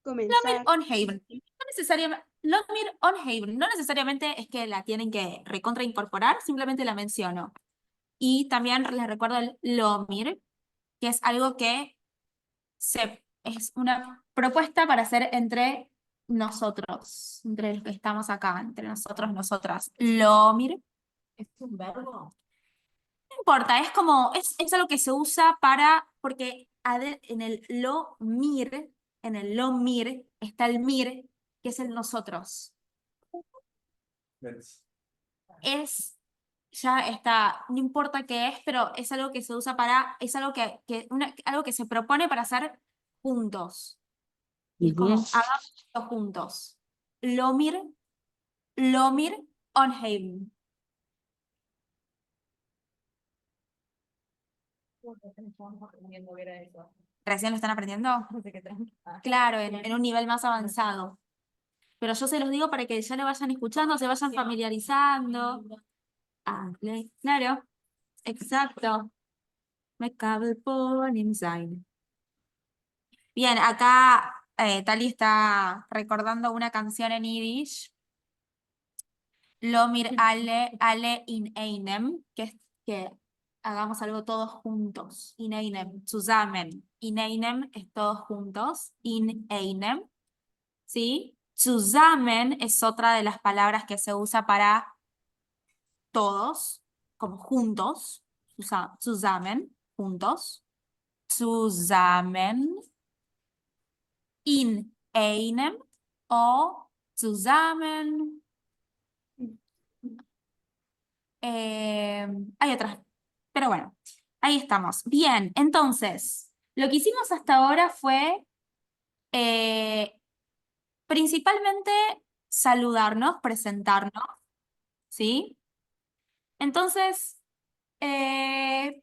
Comenzar. Onhaven. Lomir Onhaven. No necesariamente es que la tienen que recontra incorporar, simplemente la menciono. Y también les recuerdo el Lomir, que es algo que es una propuesta para hacer entre nosotros, entre los que estamos acá, entre nosotros, nosotras. Lomir. ¿Es un verbo? No importa, es como, es algo que se usa para, porque en el lo mir, está el mir, que es el nosotros. Ya está, no importa qué es, pero es algo que se usa para, es algo algo que se propone para hacer juntos. Y es como, hagamos esto juntos. Lomir, Lomir, Onhaven. ¿Recién lo están aprendiendo? Claro, en un nivel más avanzado. Pero yo se los digo para que ya lo vayan escuchando, se vayan familiarizando. Ah, claro, exacto. Me cabe por inside. Bien, acá Tali está recordando una canción en Yiddish. Lomir alle in einem, que es que hagamos algo todos juntos. In einem, zusammen. In einem es todos juntos. In einem, ¿sí? Zusammen es otra de las palabras que se usa para todos, como juntos. Zusammen, juntos. Zusammen. In einem o zusammen. Hay otras, pero bueno, ahí estamos. Bien, entonces, lo que hicimos hasta ahora fue principalmente saludarnos, presentarnos, ¿sí? Entonces, quién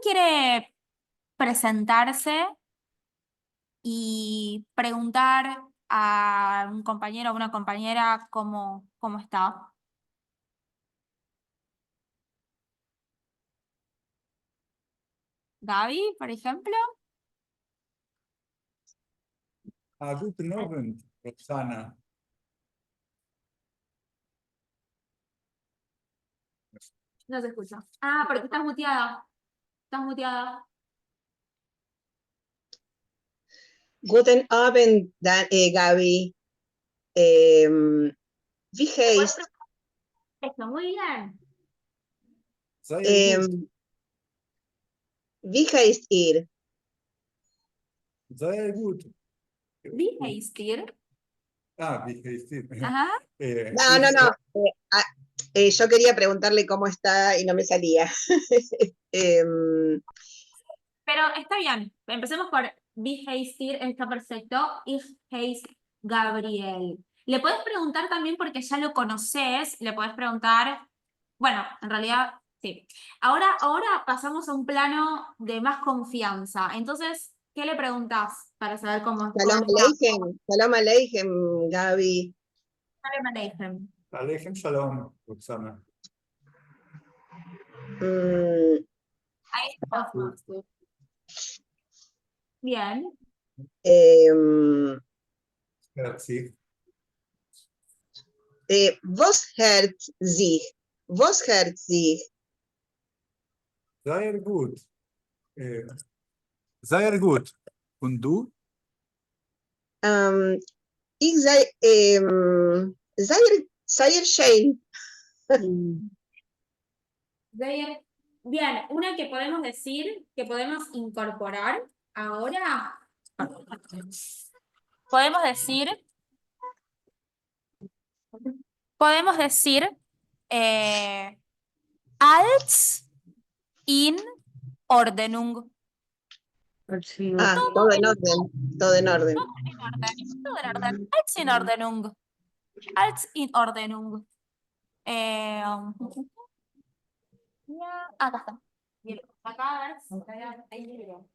quiere presentarse y preguntar a un compañero o una compañera cómo está? Gaby, por ejemplo. Guten Abend, Roxana. No se escucha. Ah, porque estás muteada. Estás muteada. Guten Abend, Gaby. Wie heißt, Esto, muy bien. Sehr gut. wie heißt ihr? Sehr gut. Wie heißt ihr? Wie heißt ihr? Ajá. No. Yo quería preguntarle cómo está y no me salía. Pero está bien. Empecemos por Wie heißt ihr, está perfecto. Ich heiße Gabriel. Le puedes preguntar también porque ya lo conoces. Le puedes preguntar. Bueno, en realidad, sí. Ahora pasamos a un plano de más confianza. Entonces, ¿qué le preguntas para saber cómo Shalom está? Aleichem, Shalom Aleichem, Gaby. Shalom Aleichem. Aleichem Shalom, Roxana. Ahí está. Bien. Herzlich. Was hört sich? Was hört sich? Sehr gut. Sehr gut. Und du? Ich sei, sehr schön. Bien, una que podemos decir, que podemos incorporar ahora, podemos decir als in Ordnung. Todo en orden, todo en orden. Todo en orden, todo en orden. Als in Ordnung. Als in Ordnung. Acá está. Bien, acá hay negro.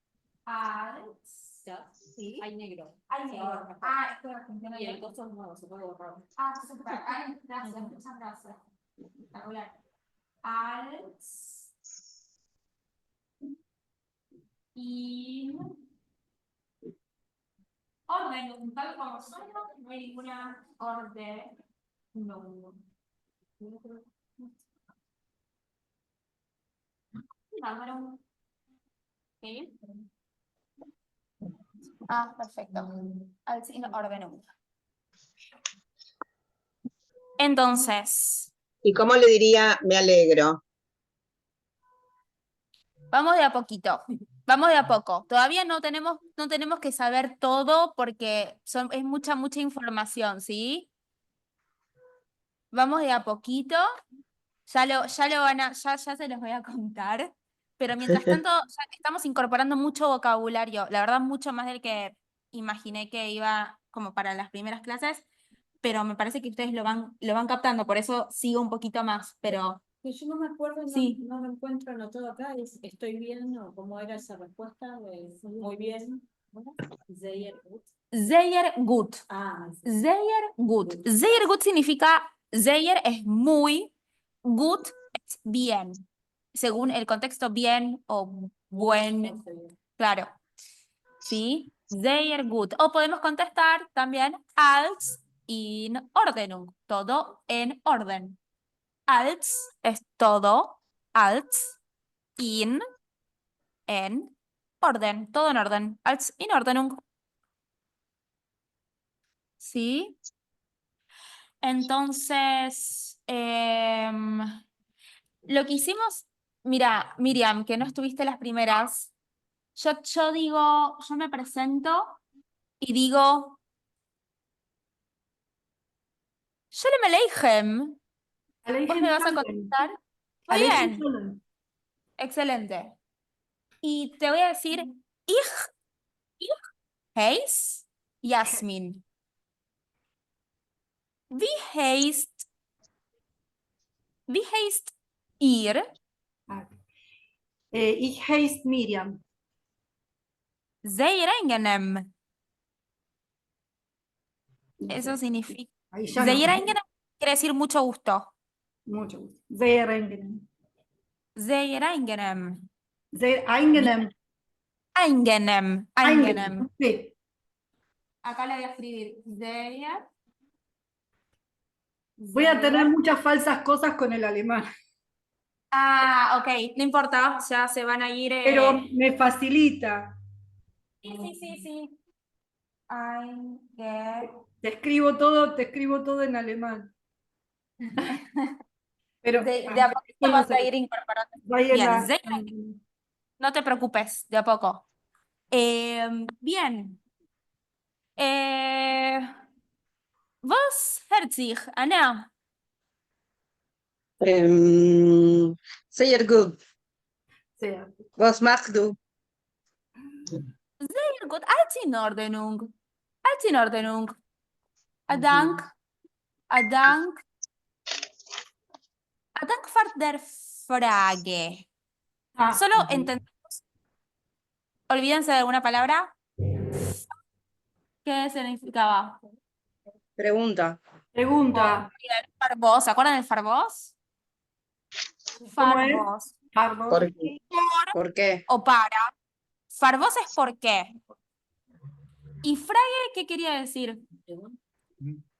Sí. Hay negro. Hay negro. Espera, y el costo nuevo, se puede borrar. Super. Gracias, muchas gracias. Espectacular. Als Y orden, tal como son, no hay ninguna orden. No. Bárbaro. ¿Sí? Ah, perfecto. Al signo orden. Entonces, ¿Y cómo le diría me alegro? vamos de a poquito. Vamos de a poco. Todavía no tenemos que saber todo porque es mucha información, ¿sí? Vamos de a poquito. Ya se los voy a contar. Pero mientras tanto, ya estamos incorporando mucho vocabulario. La verdad, mucho más del que imaginé que iba como para las primeras clases. Pero me parece que ustedes lo van captando. Por eso sigo un poquito más. Pero Que yo no me acuerdo, no, sí. no lo encuentro anotado acá, estoy bien, o cómo era esa respuesta, muy bien. Sehr gut. Sehr gut. Ah, Sehr gut. Sehr gut significa, sehr es muy, gut es bien. Según el contexto, bien o buen, claro. ¿Sí? Sehr gut. O podemos contestar también als in Ordnung. Todo en orden. Als es todo. Als in en orden. Todo en orden. Als in Ordnung. ¿Sí? Entonces, lo que hicimos, mira, Miriam, que no estuviste las primeras, yo digo, yo me presento y digo, Shalom Aleichem. ¿Vos me vas a contestar? Muy bien, excelente. Y te voy a decir, ich heiß Yasmin. Wie heißt ihr? Ich heiße Miriam. Sehr angenehm. Eso significa. Ahí ya no. Sehr angenehm quiere decir mucho gusto. Mucho gusto. Sehr angenehm. Sehr angenehm. Sehr angenehm. Angenehm. Angenehm. Sí. Acá le voy a escribir sehr. Voy a tener muchas falsas cosas con el alemán, Ah, ok, no importa, ya se van a ir. pero me facilita. Sí. Te escribo todo en alemán. Pero De a poquito vas a ir incorporando. Bien, no te preocupes, de a poco. Bien. Vos, Herzig, Ana. Sehr gut. Sehr. Was machst du? Sehr gut, alles in Ordnung. Alles in Ordnung. Dank für der Frage. Solo entendemos. Olvídense de alguna palabra. ¿Qué significaba? Pregunta. Farbos, ¿se acuerdan del farbos? ¿Cómo es? Farbos. Pardon. ¿Por qué? O para. Farbos es por qué. ¿Y frage qué quería decir?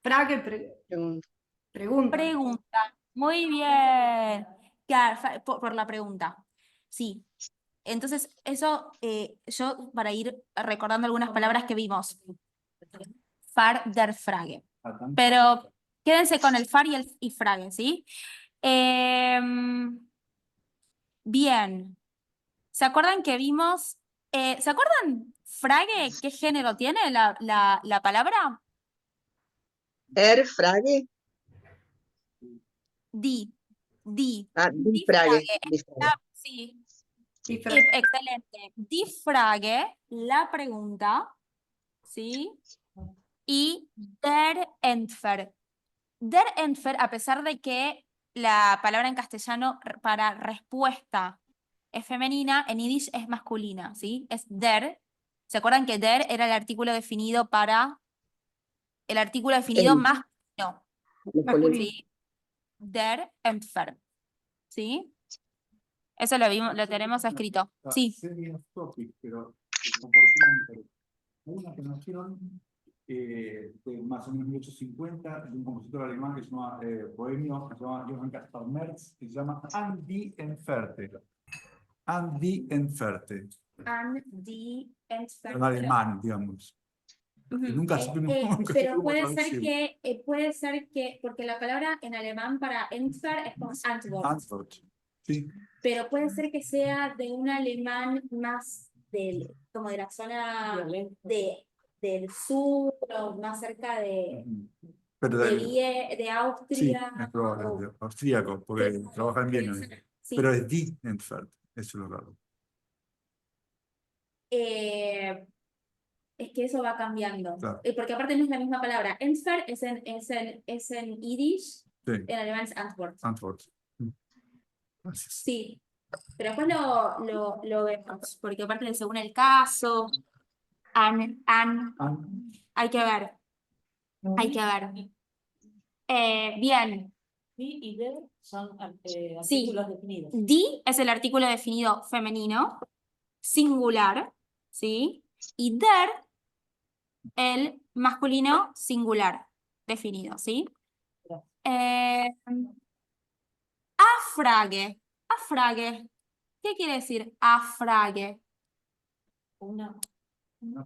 Frage, pregunta. Pregunta. Muy bien. Claro, por la pregunta. Sí. Entonces, eso, yo para ir recordando algunas palabras que vimos. Far der Frage. Pero quédense con el far y frage, ¿sí? Bien. ¿Se acuerdan que vimos? ¿Se acuerdan, frage, qué género tiene la palabra? Frage. Die Die Frage. Sí. Die Frage. Excelente. Die Frage, la pregunta, ¿sí? Y der Entfer. Der Entfer, a pesar de que la palabra en castellano para respuesta es femenina, en yiddish es masculina, ¿sí? Es der. ¿Se acuerdan que der era el artículo definido para el artículo definido masculino? Masculino. ¿Sí? Der Entfer. ¿Sí? Eso lo vimos, lo tenemos escrito. Sí. Semi-off-topic, pero el comportamiento. Hay una canción de más o menos 1850 de un compositor alemán que se llama bohemio, que se llama Johann Caspar Merz, que se llama An die Entfernte. An die Entfernte. En alemán, digamos. Ujú. Y nunca supimos nunca Pero supimos puede ser que, porque la palabra en alemán para Entfer es como Antwort, Antwort. Sí. pero puede ser que sea de un alemán más como de la zona del sur, o más cerca de Pero de sí, Austria. es probable, austríaco, porque trabajan bien hoy. Sí. Pero es die Entfernte, eso es lo raro. Es que eso va cambiando. Claro. Porque aparte no es la misma palabra. Entfer es en Yiddish, Sí, en alemán es Antwort. Antwort. Gracias. Sí, pero después lo vemos, porque aparte de según el caso, hay que ver, hay que ver. Bien, Die y der son sí, artículos definidos. die es el artículo definido femenino, singular, ¿sí? Y der, el masculino singular definido, ¿sí? Afrage, afrage. ¿Qué quiere decir afrage? Una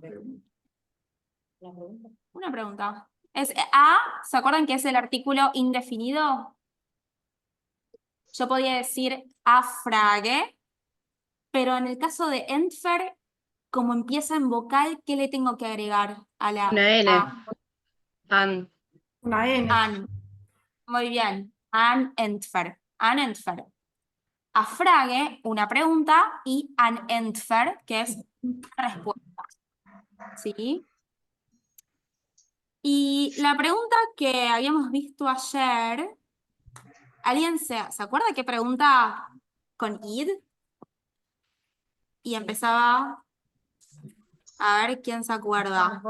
pregunta. la pregunta. Una pregunta. ¿Se acuerdan que es el artículo indefinido? Yo podía decir afrage, pero en el caso de Entfer, como empieza en vocal, ¿qué le tengo que agregar a la Una N. A? An. Una N. An. Muy bien. An Entfer. An Entfer. Afrage, una pregunta, y an Entfer, que es una respuesta. ¿Sí? Y la pregunta que habíamos visto ayer, ¿alguien se acuerda qué pregunta con id? Y empezaba, a ver quién se acuerda.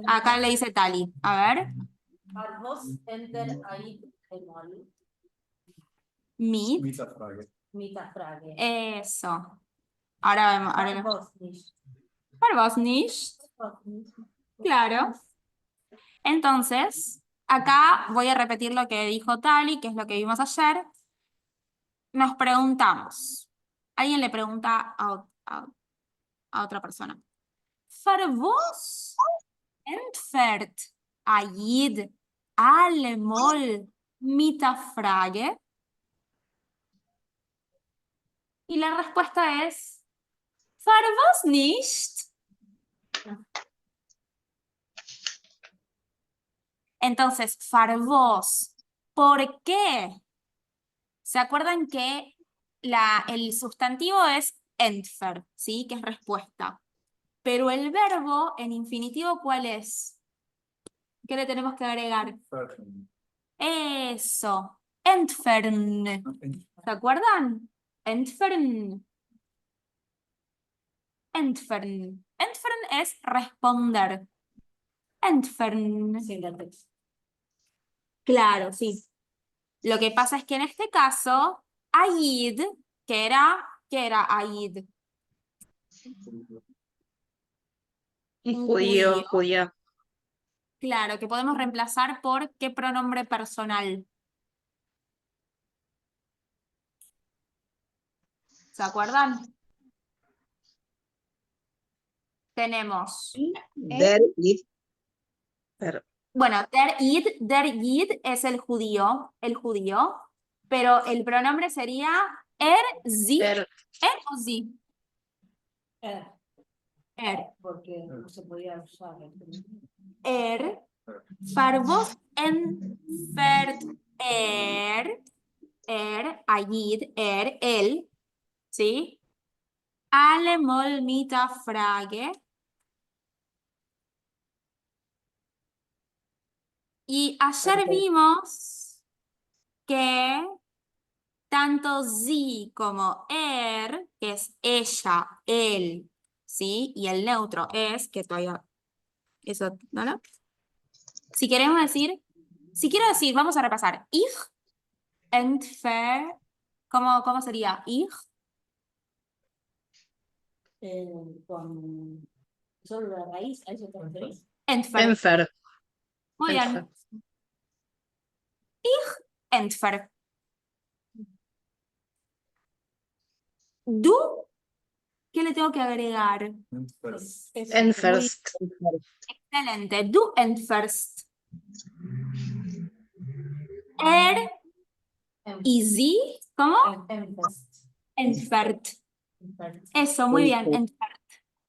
Acá le dice Tali, a ver. Enter ahí emol. Mit, Mitafrage. Mitafrage. eso. Ahora vemos, ahora Vos nicht. vos nicht. Claro. Entonces, acá voy a repetir lo que dijo Tali, que es lo que vimos ayer. Nos preguntamos. Alguien le pregunta a otra persona. För vos entfert ajid allemol mitafrage? Y la respuesta es för vos nicht. Entonces, för vos, ¿por qué? ¿Se acuerdan que el sustantivo es entfer, ¿sí? Que es respuesta. Pero el verbo en infinitivo, ¿cuál es? ¿Qué le tenemos que agregar? Eso. Entfern. ¿Se acuerdan? Entfern. Entfern. Entfern es responder. Entfern. Sin la texto. Claro, sí. Lo que pasa es que en este caso, Aid, ¿qué era Aid? Un judío, judía. Claro, que podemos reemplazar por ¿qué pronombre personal? ¿Se acuerdan? Tenemos. Der id. Pero, Bueno, der Yid es el judío, pero el pronombre sería sie, er, o sie. Porque no se podía usar. För vos entfert Ayid, él, ¿sí? Allemol mitafrage. Y ayer vimos que tanto sie como que es ella, él, ¿sí? Y el neutro es, que todavía, eso, ¿no? Si quiero decir, vamos a repasar. Ich entfer, ¿cómo sería? Ich Con solo la raíz, ¿a eso te referís? Entfer. Enfer. Muy bien. Entfer. Du, ¿qué le tengo que agregar? Enferst. Excelente. Du entferst. Y sie, ¿cómo? Entfert. Eso, muy bien. Entfert.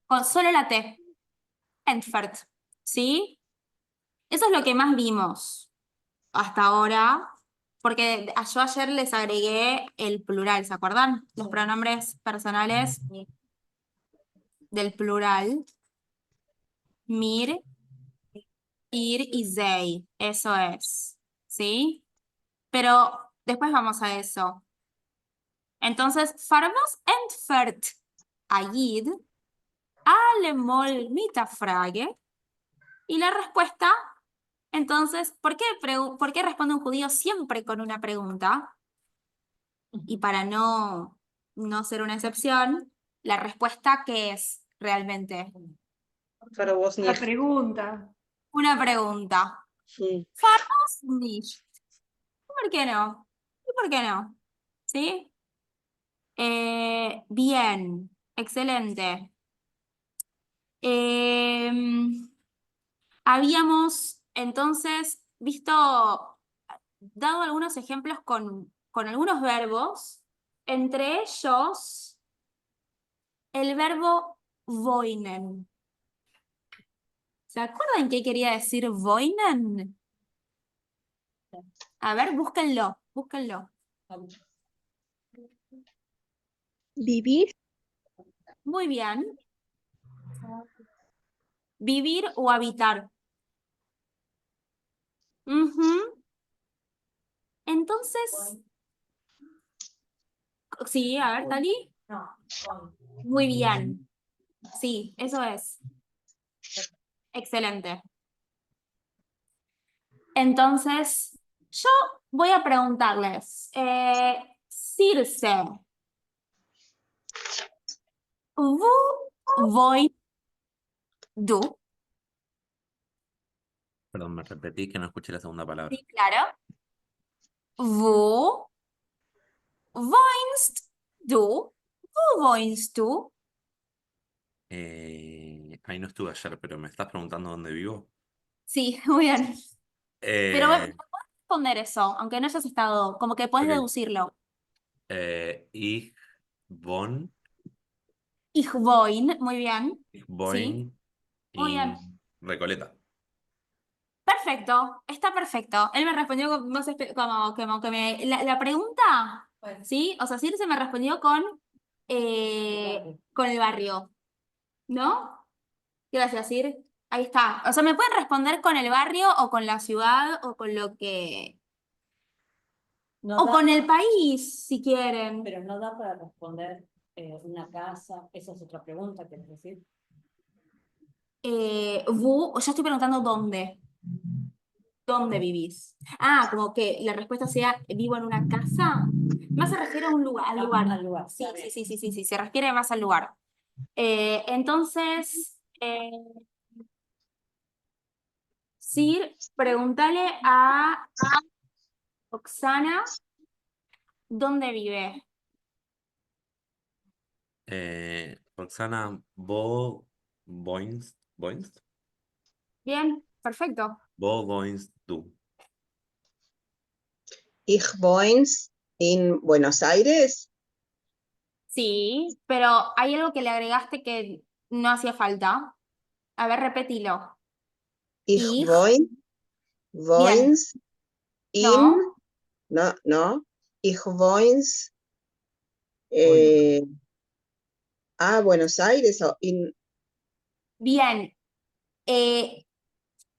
Con solo la T. Entfert. ¿Sí? Eso es lo que más vimos hasta ahora. Porque yo ayer les agregué el plural, ¿se acuerdan? Los pronombres personales del plural. Mir, ir y sei. Eso es. ¿Sí? Pero después vamos a eso. Entonces, farmos entfert agid allemal mitafrage. Y la respuesta, entonces, ¿por qué responde un judío siempre con una pregunta? Y para no ser una excepción, la respuesta, ¿qué es realmente? Pero vos La nicht. pregunta. Una pregunta. Sí. Farmos nicht. ¿Por qué no? ¿Y por qué no? ¿Sí? Bien, excelente. Habíamos entonces dado algunos ejemplos con algunos verbos, entre ellos el verbo wohnen. ¿Se acuerdan qué quería decir wohnen? A ver, búsquenlo. Vivir. Muy bien. Vivir o habitar. Ujú. Entonces, sí, a ver, Tali. No, Muy bien. Sí, eso es. Excelente. Entonces, yo voy a preguntarles, Circe, ¿vous voy du? Perdón, me repetí que no escuché la segunda palabra. Sí, claro. ¿Vous wohnst du? ¿Vous wohnst du? Ahí no estuve ayer, pero me estás preguntando dónde vivo. Sí, muy bien. Pero Eh, puedes responder eso, aunque no hayas estado, como que puedes ok. deducirlo. Ich wohne, Ich wohne, muy bien. ich Sí, wohne muy bien. in Recoleta. Perfecto, está perfecto. Él me respondió como que la pregunta, ¿sí? O sea, Circe me respondió con el barrio, ¿no? Gracias, Cir. Ahí está. O sea, me pueden responder con el barrio o con la ciudad o con lo que... no O da, con el país, si quieren. pero no da para responder una casa. Esa es otra pregunta, ¿querés decir? Yo estoy preguntando dónde. ¿Dónde vivís? Ah, como que la respuesta sea vivo en una casa. Más se refiere a un lugar, al lugar. Al lugar. Sí, sí, se refiere más al lugar. Entonces, Sir, pregúntale a Oksana dónde vive. Roxana, wohnst Bien, perfecto. wo wohnst du? Ich wohns in Buenos Aires. Sí, pero hay algo que le agregaste que no hacía falta. A ver, repetilo. Ich Ich. wohns in, No. no, ich wohns, Buenos Aires, o in, Bien.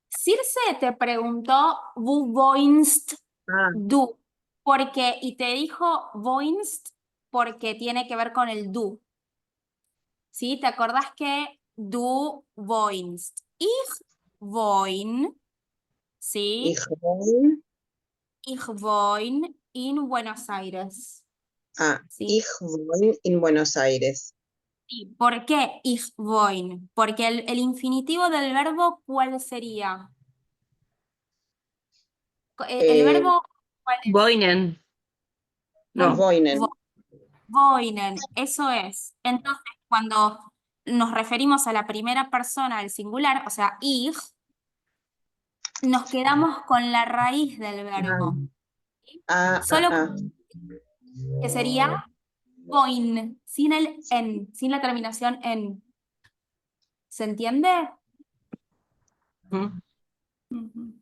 Circe te preguntó, ¿Wo wohnst ah, du? Y te dijo wohnst porque tiene que ver con el du. ¿Sí? ¿Te acordás que du wohnst? Ich wohn, ¿sí? ich wohn, Ich wohn in Buenos Aires. ¿Sí? ich wohn in Buenos Aires. Sí, ¿por qué ich wohn? Porque el infinitivo del verbo, ¿cuál sería? El verbo, ¿cuál es? Wohnen. No. Wohnen. Wohnen, eso es. Entonces, cuando nos referimos a la primera persona del singular, o sea, ich, nos quedamos con la raíz del verbo. Solo que sería wohn, sin el en, sin la terminación en. ¿Se entiende? Ujú. Ujú.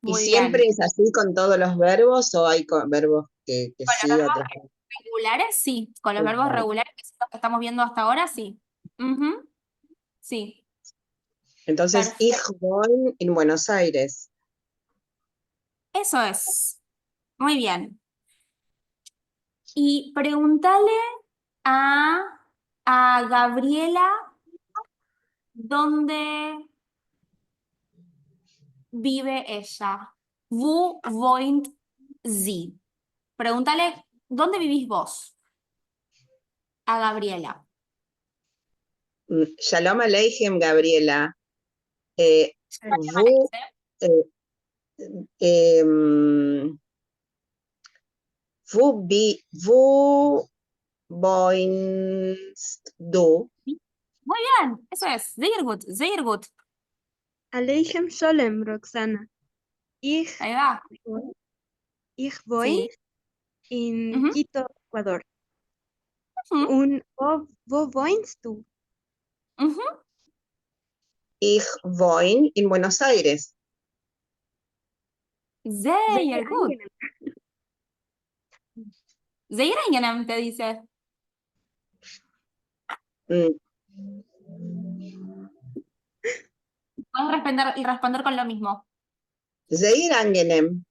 ¿Y Muy siempre bien. es así con todos los verbos o hay verbos que Con sí, los verbos otros que no? regulares, sí. Con los verbos regulares, que son los que estamos viendo hasta ahora, sí. Ujú. Sí. Entonces, ich Perfecto. wohne en Buenos Aires. Eso es. Muy bien. Y pregúntale a, a Gabriela dónde vive ella. Wo wohnt sie? Pregúntale, ¿dónde vivís vos? A Gabriela. Shalom Aleichem, Gabriela. Wo, eh, em, wo wohnst du? Muy bien, eso es. Sehr gut, sehr gut. Aleichem Sholem, Roxana. Ich, Ahí va. ich wohne Sí. in Ujú, Quito, Ecuador. ujú, Und wo wohnst du? ujú. Ich wohne en Buenos Aires. Sehr gut. angenehm. Sehr angenehm, te dice. Mm, Puedes responder con lo mismo. Sehr angenehm.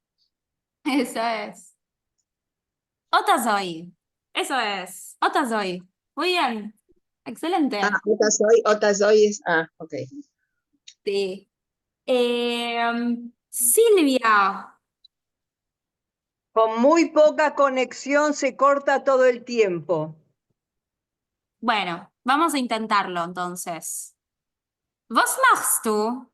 Eso es. Otazoy. Eso es. Otazoy. Muy bien. Excelente. Otra soy es. Ok. Sí. Silvia. Con muy poca conexión se corta todo el tiempo. Bueno, vamos a intentarlo entonces. Was machst du?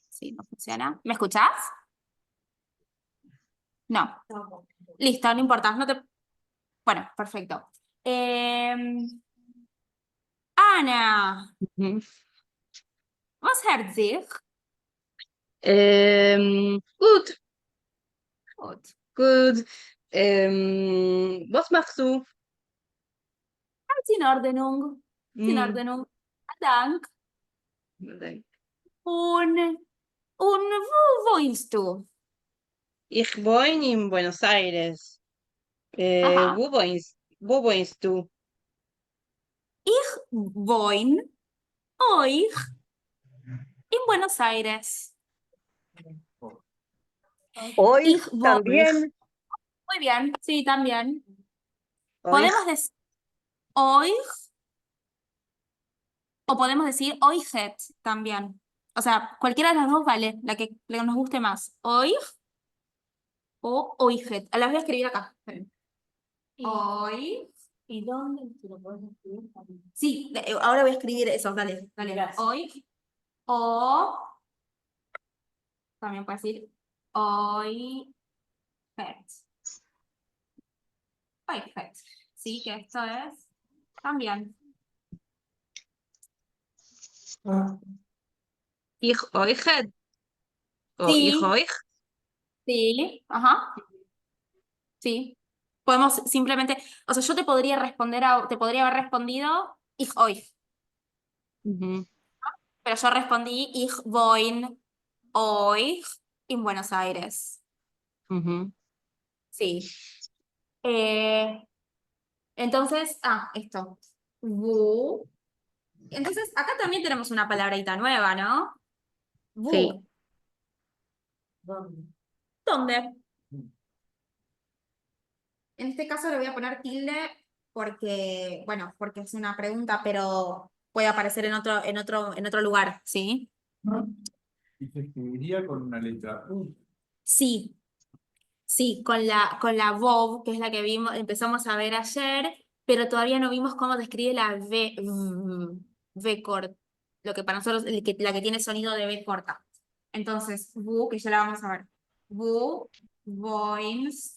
Sí, no funciona. ¿Me escuchás? No. Listo, no importa. No te... Bueno, perfecto. Ana. Ujú. Was hört sich? Gut, Gut. gut. Was machst du? Ganz in Ordnung. In Mm, Ordnung. Dank. nee. Und wo wohnst du? Ich wohne in Buenos Aires. Ajá. Wo wohnst du? Ich wohne euch in Buenos Aires. Hoy Ich wohne. también. Muy bien, sí, también. Hoy. Podemos decir euch o podemos decir euchet también. O sea, cualquiera de las dos vale, la que nos guste más. Euch o euchet. Las voy a escribir acá. Esperen. Euch. ¿Y dónde lo puedes escribir? Sí, ahora voy a escribir eso, dale, dale. Gracias. Euch o también puedo decir euchet. Euchet. Sí, que esto es también. Ich euch? O ich Sí, euch? sí, ajá, sí. Podemos simplemente, o sea, yo te podría responder te podría haber respondido ich euch, Ujú, pero yo respondí ich wohne euch in Buenos Aires. ujú. Sí. Eh, entonces, esto. Wo. Entonces, acá también tenemos una palabrita nueva, ¿no? Wo. Sí. ¿Dónde? En este caso le voy a poner tilde porque, bueno, porque es una pregunta, pero puede aparecer en otro lugar, ¿sí? Y se escribiría con una letra U. Sí, Sí, con la VOV, que es la que empezamos a ver ayer, pero todavía no vimos cómo describe la V corta, lo que para nosotros, la que tiene sonido de V corta. Entonces, VU, que ya la vamos a ver. VU, voins,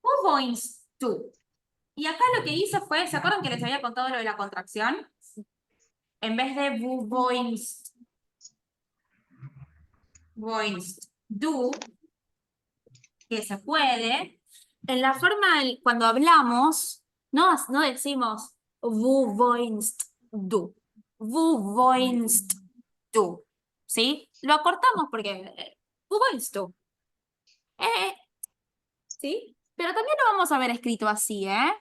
VU voins tú. Y acá lo que hizo fue, ¿se acuerdan que les había contado lo de la contracción? En vez de VU voins do, que se puede, en la forma, cuando hablamos, no decimos vous voinst du, vous voinst du, ¿sí? Lo acortamos porque vous voinst du, ¿sí? Pero también lo vamos a ver escrito así, ¿eh?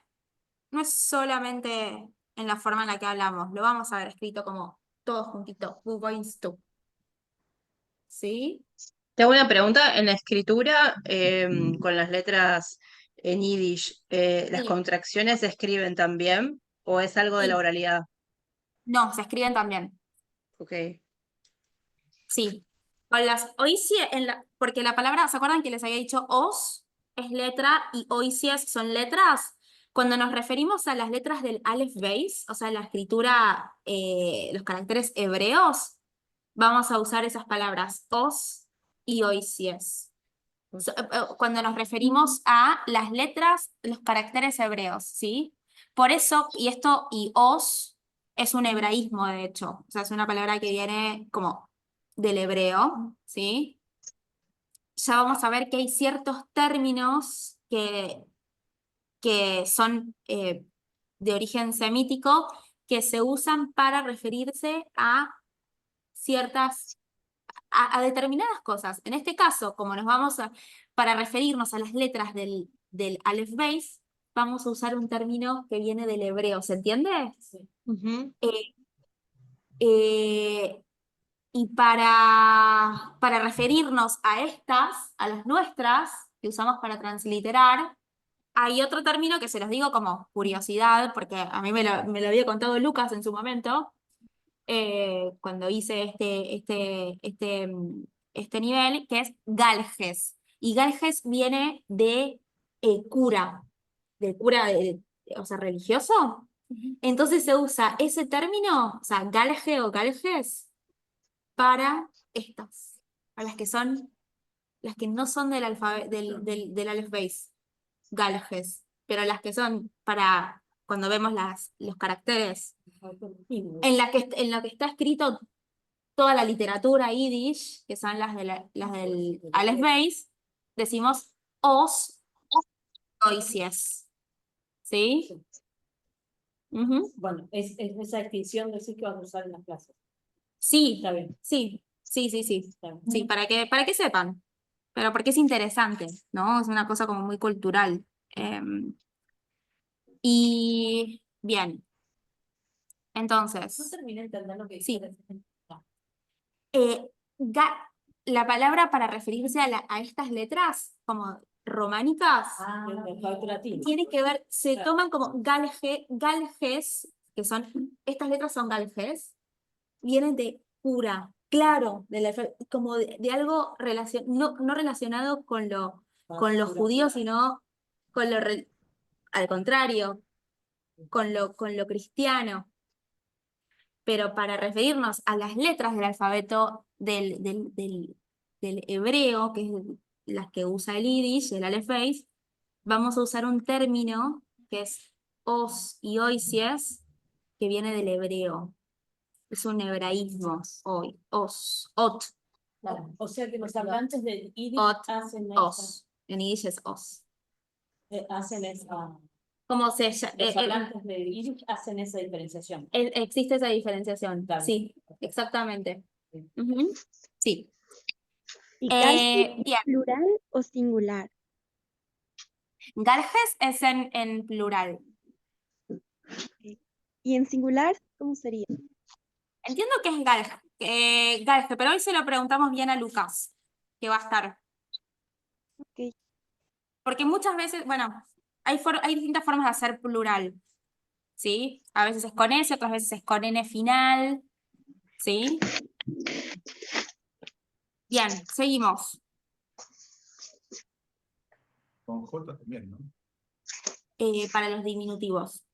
No es solamente en la forma en la que hablamos, lo vamos a ver escrito como todo juntito, vous voinst du, ¿sí? Te hago una pregunta, en la escritura, con las letras en Yiddish, ¿las Sí. contracciones se escriben también? ¿O es algo de la Sí. oralidad? No, se escriben también. Ok. Sí. Porque la palabra, ¿se acuerdan que les había dicho os es letra y oisies son letras? Cuando nos referimos a las letras del Aleph Beis, o sea, la escritura, los caracteres hebreos, vamos a usar esas palabras os y oisies. Cuando nos referimos a las letras, los caracteres hebreos, ¿sí? Por eso, y os es un hebraísmo, de hecho. O sea, es una palabra que viene como del hebreo, ¿sí? Ya vamos a ver que hay ciertos términos que son de origen semítico que se usan para referirse a determinadas cosas. En este caso, como para referirnos a las letras del Aleph Beis, vamos a usar un término que viene del hebreo, ¿se entiende? Ujú. Eh, y para referirnos a las nuestras, que usamos para transliterar, hay otro término que se los digo como curiosidad, porque a mí me lo había contado Lucas en su momento, cuando hice este nivel, que es Galges. Y Galges viene de cura, o sea, religioso. Entonces se usa ese término, o sea, Galge o Galges, para estas, para las que no son del alfabeto, del Aleph Beis, Galges, pero las que son para cuando vemos los caracteres en la que está escrito toda la literatura yiddish, que son las del Aleph Beis, decimos os, oisies. ¿Sí? Ujú. Bueno, es esa extinción de sí que vamos a usar en las clases. Sí, Está bien. sí, sí. Está bien. Sí, para que sepan. Pero porque es interesante, ¿no? Es una cosa como muy cultural. Y bien. No Entonces, terminé de entender lo que sí. dijiste. eh, la palabra para referirse a estas letras como románicas El alfabeto latino. tiene que ver, se Claro. toman como galges, que son, estas letras son galges, vienen de cura, claro, como de algo no relacionado con los judíos, sino al contrario, con lo cristiano. Pero para referirnos a las letras del alfabeto del hebreo, que es las que usa el Yiddish, el Aleph Beis, vamos a usar un término que es os y oisies, que viene del hebreo. Es un hebraísmo, ot, Claro. O sea que los hablantes del Yiddish Ot, hacen os. En Yiddish es os. esa. Como Los hablantes del Yiddish hacen esa diferenciación. existe esa diferenciación. Claro. Sí, exactamente. Ujú. Sí. ¿Y Galges Bien. plural o singular? Galges es en plural. ¿Y en singular cómo sería? Entiendo que es Galge, pero hoy se lo preguntamos bien a Lucas, que va a estar. Ok. Porque muchas veces, bueno, hay distintas formas de hacer plural, ¿sí? A veces es con S, otras veces es con N final, ¿sí? Bien, seguimos. Con J también, ¿no? Para los diminutivos.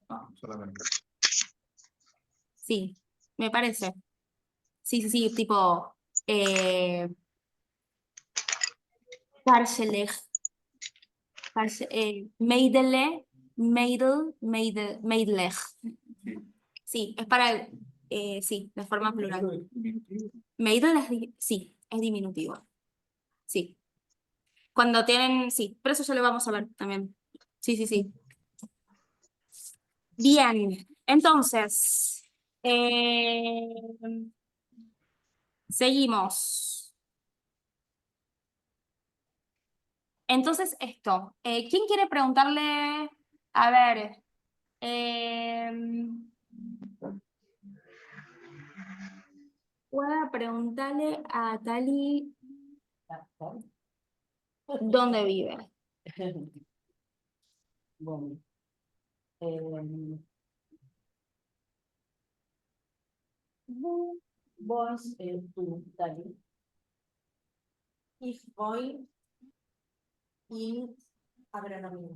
Ah, solamente. Sí, me parece. Sí, tipo Parceleg, Meidele, Meidleg. Sí. Sí, es para sí, de forma plural. ¿Esto es diminutivo? Meidele sí, es diminutivo. Sí. Cuando tienen, sí, pero eso ya lo vamos a ver también. Sí. Bien, entonces, seguimos. Entonces, esto, ¿quién quiere preguntarle? A ver, pueda preguntarle a Tali dónde vive. Bueno, vos, tú, Dani. Ich voy in agronomía.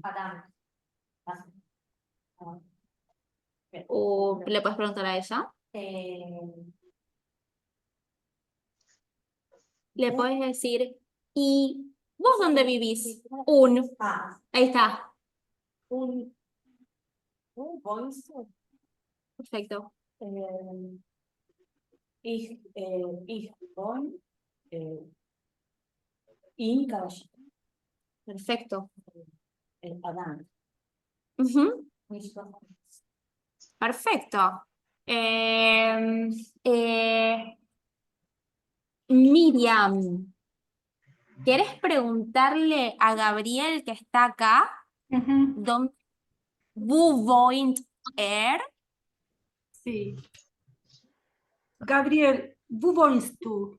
Para. ¿O le puedes preguntar a ella? Le puedes decir, ¿y vos dónde vivís? Ahí está. Voice, Perfecto. ich voy in Karachi, Perfecto. Adán. Ujú, perfecto. Miriam, ¿quieres preguntarle a Gabriel que está acá Ujú, dónde wo wohnt er? sí. Gabriel, wo wohnst du?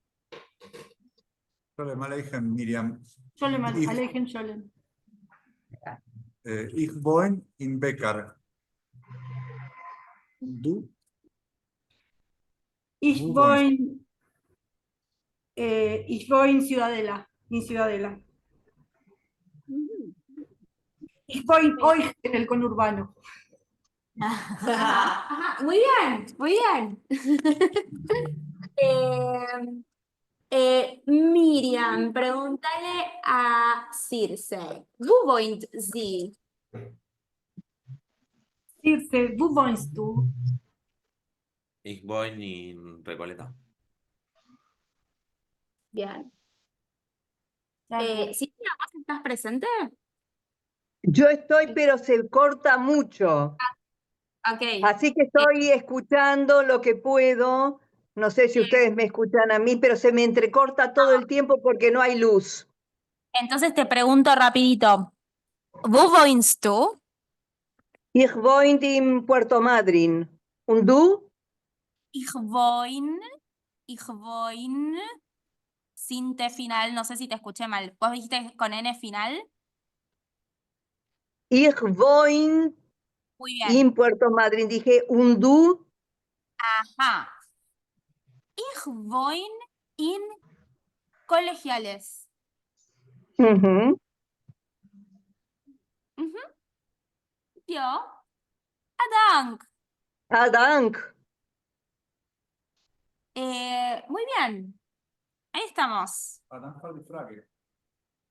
Sholem Aleichem, Miriam. Sholem Ich, Aleichem Sholem. ich wohne in Becar. Du? Ich Wo wohnst wohne, ich wohne en Ciudadela. En Ciudadela. Ich wohne hoy en el conurbano. Ajá, muy bien, muy bien. Miriam, pregúntale a Circe. Wo wohnt sie? Circe, wo wohnst du? Ich voy in Recoleta. Bien. Dale. Silvia, ¿vos estás presente? Yo estoy, pero se corta mucho. Ok. Así que estoy escuchando lo que puedo. No sé si ustedes me escuchan a mí, pero se me entrecorta todo el tiempo porque no hay luz. Entonces te pregunto rapidito. ¿Wo wohnst du? Ich wohne in Puerto Madryn. ¿Und du? Ich wohne, sin T final, no sé si te escuché mal. ¿Vos dijiste con N final? Ich wohne Muy bien. in Puerto Madryn. Dije, ¿und du? Ajá. Ich wohne in Colegiales. Ujú. Ujú. Yo. Adank. Ah, dank. Muy bien. Ahí estamos. Adán Frage.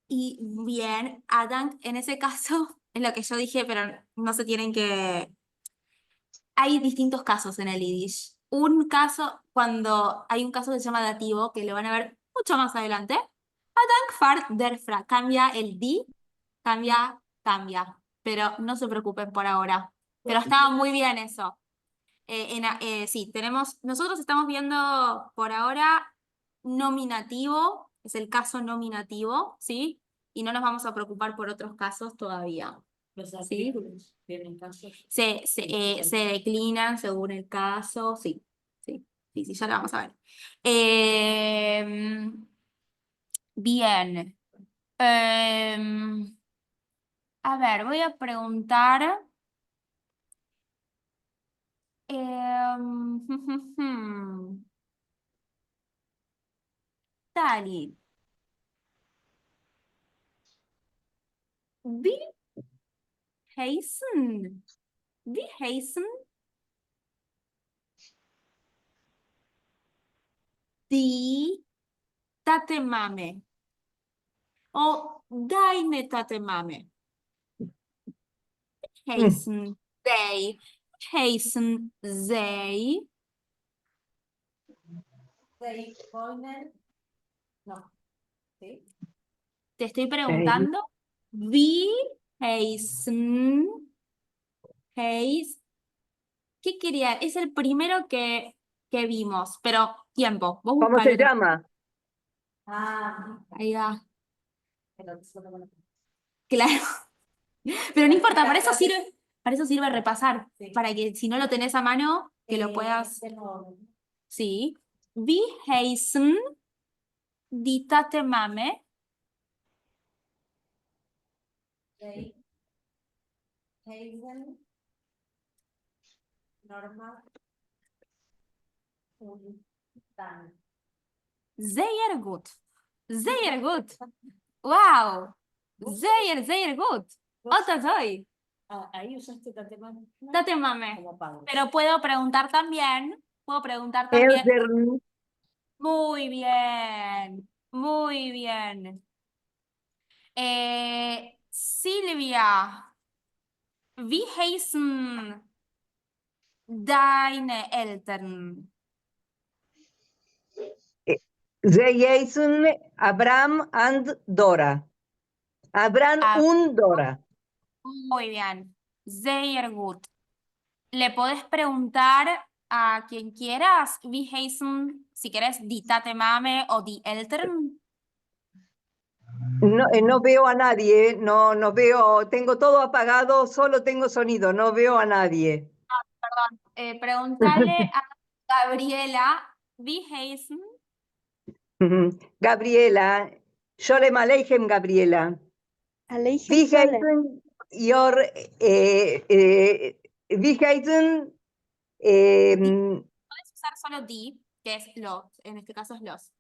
Y bien, Adank, en ese caso, es lo que yo dije, pero no se tienen que... Hay distintos casos en el Yiddish. Un caso, cuando hay un caso que se llama dativo, que lo van a ver mucho más adelante. Adank fart der Fra. Cambia el di, cambia. Pero no se preocupen por ahora. Pero estaba muy bien eso. Sí, nosotros estamos viendo por ahora nominativo, es el caso nominativo, ¿sí? Y no nos vamos a preocupar por otros casos todavía. Los ¿Sí? artículos tienen casos. Se declinan según el caso, sí, ya lo vamos a ver. Bien. A ver, voy a preguntar. Dali. Wie heißen? Wie heißen die Tatemame? O deine Tatemame? Heißen they? Heißen they? They ponen. No. ¿Sí? Te estoy preguntando. Wie heißen? Heiß. ¿Qué quería? Es el primero que vimos, pero tiempo. Vos ¿Cómo buscalo. se llama? Ah, Ahí va. pero solo con- Claro. Pero no importa, para eso sirve repasar. Sí. Para que si no lo tenés a mano, que lo puedas. tengo- Sí. Wie heißen die Tatemame? They Hazel Norma und Dan. Sehr gut. Sehr gut. Wow. Sehr, sehr gut. Otra soy. Ah, ahí usaste Tatemame. Tatemame. Como padre. Pero puedo preguntar también. Puedo preguntar también. Elzern, Muy bien. Muy bien. Silvia, wie heißen deine Eltern? they heißen Abraham and Dora. Abraham Ah. und Dora. Muy bien. Sehr gut. Le podés preguntar a quien quieras, wie heißen, si querés, die Tatemame o die Eltern. No veo a nadie, no veo, tengo todo apagado, solo tengo sonido, no veo a nadie. Preguntale a Gabriela, wie heißen. Gabriela, Sholem Aleichem, Gabriela. Aleichem Wie Sholem. heißen your, wie heißen, Puedes usar solo die, que es los, en este caso es los.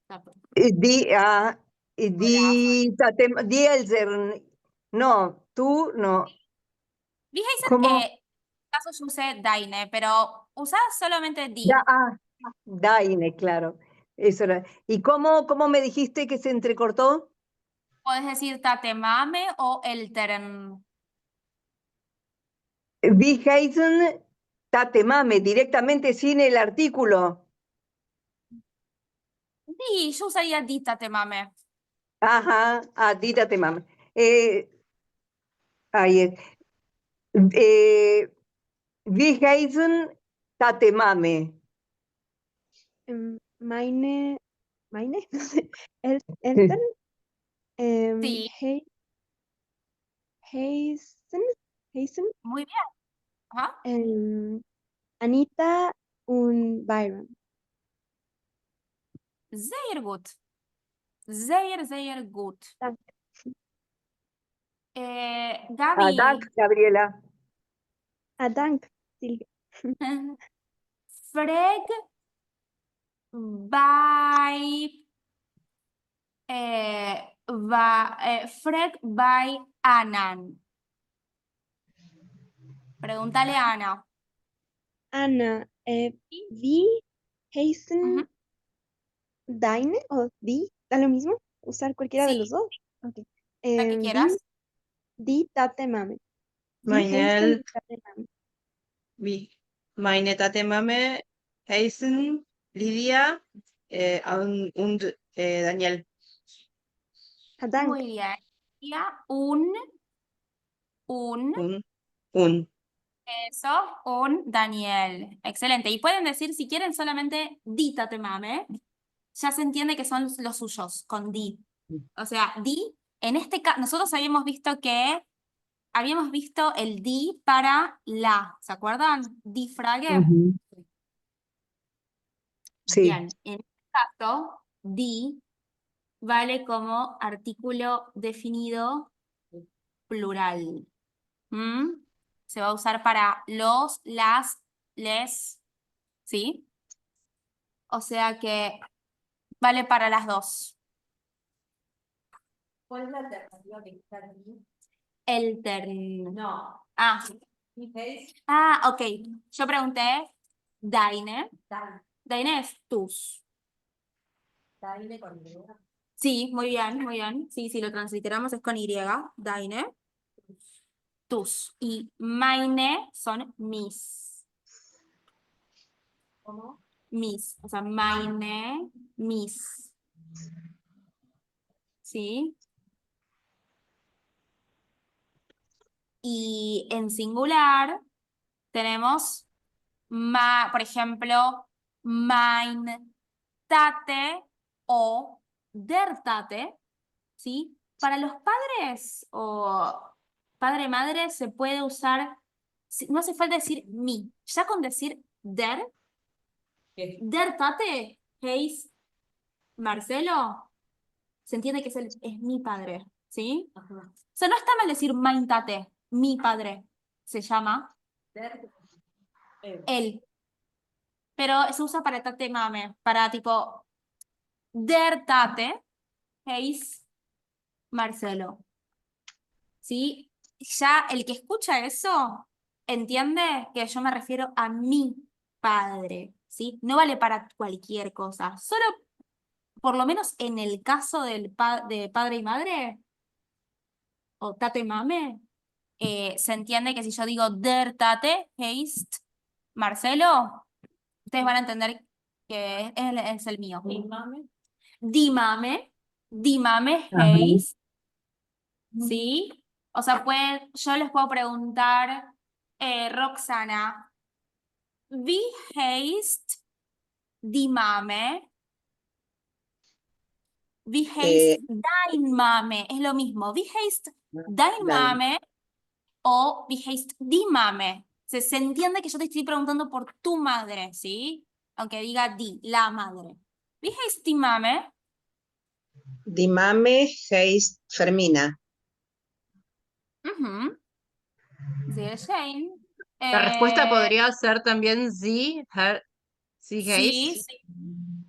die Elzern, no, tú no. Wie heißen, ¿Cómo? en este caso yo usé deine, pero usás solamente die. Daine, claro. Eso era. ¿Y cómo me dijiste que se entrecortó? Puedes decir Tatemame o Eltern. Wie heißen Tatemame, directamente sin el artículo. Sí, yo usaría die Tatemame. Ajá, di Tatemame. Ahí es. Wie heißen Tatemame. Meine, no sé, Eltern, Sí. Heißen, Muy bien. Ajá. Anita und Byron. Sehr gut. Sehr, sehr gut. Danke. Gaby. Dank, Gabriela. Dank, Silvia. Frag by Frag by Anan. Pregúntale a Ana. Anna, wie heißen Ujú. deine o die? ¿Da lo mismo? ¿Usar cualquiera de Sí. los dos? Ok. La que quieras. Die Tatemame. Wie Meine heißen die Tatemame? Wie meine Tatemame heißen Lidia und Daniel. Dank. Muy bien. Ya, eso, un Daniel. Excelente. Y pueden decir, si quieren, solamente di Tatemame. Ya se entiende que son los suyos, con di. O sea, di, en este caso, nosotros habíamos visto el di para la, ¿se acuerdan? Die Frage. Ujú. Sí. Bien, en este caso, di vale como artículo definido plural. ¿Mm? Se va a usar para los, las, les, ¿sí? O sea que vale para las dos. ¿Cuál es la alternativa que está aquí? Eltern. No. Ah, Wie heißt ok. Yo pregunté deine. Deine es tus. deine con Y? Sí, muy bien, muy bien. Sí, si lo transliteramos es con Y, deine. Tus. Y meine son mis. ¿Cómo? Mis. O sea, meine, mis. ¿Sí? Y en singular tenemos, por ejemplo, mein Tate o der Tate, ¿sí? Para los padres o padre-madre se puede usar, no hace falta decir mi, ya con decir ¿Qué? der Tate, heißt Marcelo, se entiende que es mi padre, ¿sí? Ajá. O sea, no está mal decir mein Tate, mi padre, se llama Der, él, pero se usa para tate mame, para tipo der Tate, heißt Marcelo. ¿Sí? Ya el que escucha eso entiende que yo me refiero a mi padre, ¿sí? No vale para cualquier cosa. Solo, por lo menos en el caso de padre y madre, o tate y mame, se entiende que si yo digo der Tate heißt Marcelo, ustedes van a entender que es el mío. ¿Y mame? Die Mame Ajá. heißt, ¿sí? O sea, yo les puedo preguntar, Roxana, wie heißt die Mame? Wie heißt dein Mame? Es lo mismo. Wie heißt dein Mame o wie heißt die Mame? Se entiende que yo te estoy preguntando por tu madre, ¿sí? Aunque diga die, la madre. Wie heißt die Mame? Die Mame heißt Fermina. Ujú. Sehr schön. La respuesta podría ser también sie Sí, heißt. sí,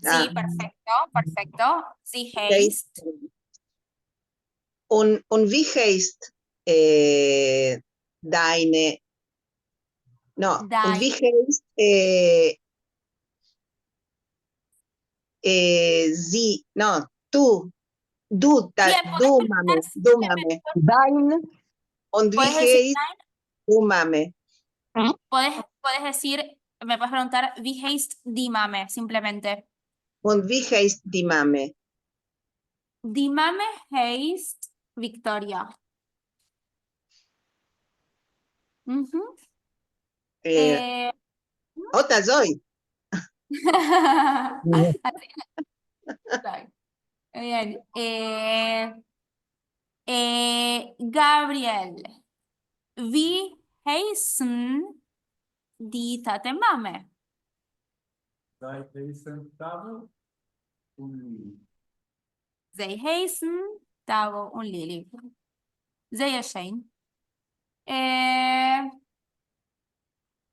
Ah, sí, perfecto, perfecto. Sie heißt. heißt. Und wie heißt deine? No, und Dein. wie heißt sie? No, du, Bien, du Mame, du Mame. Dein, Und wie podés decir heißt du Mame? podés decir, me puedes preguntar, wie heißt die Mame, simplemente. Und wie heißt die Mame? Die Mame heißt Victoria. Ujú. Otra soy. Bien. Gabriel, wie heißen die Tatemame? Sei sentado, un Sie heißen Tavo und Lili. Sehr schön.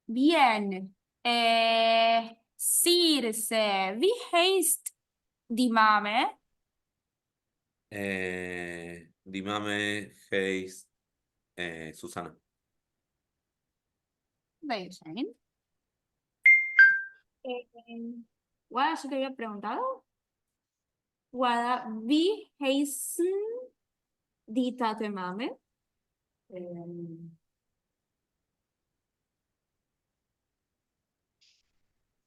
Bien. Circe, wie heißt die Mame? Die Mame heißt Susana. Sehr schön. Guada, yo te había preguntado. Guada, wie heißen die Tatemame?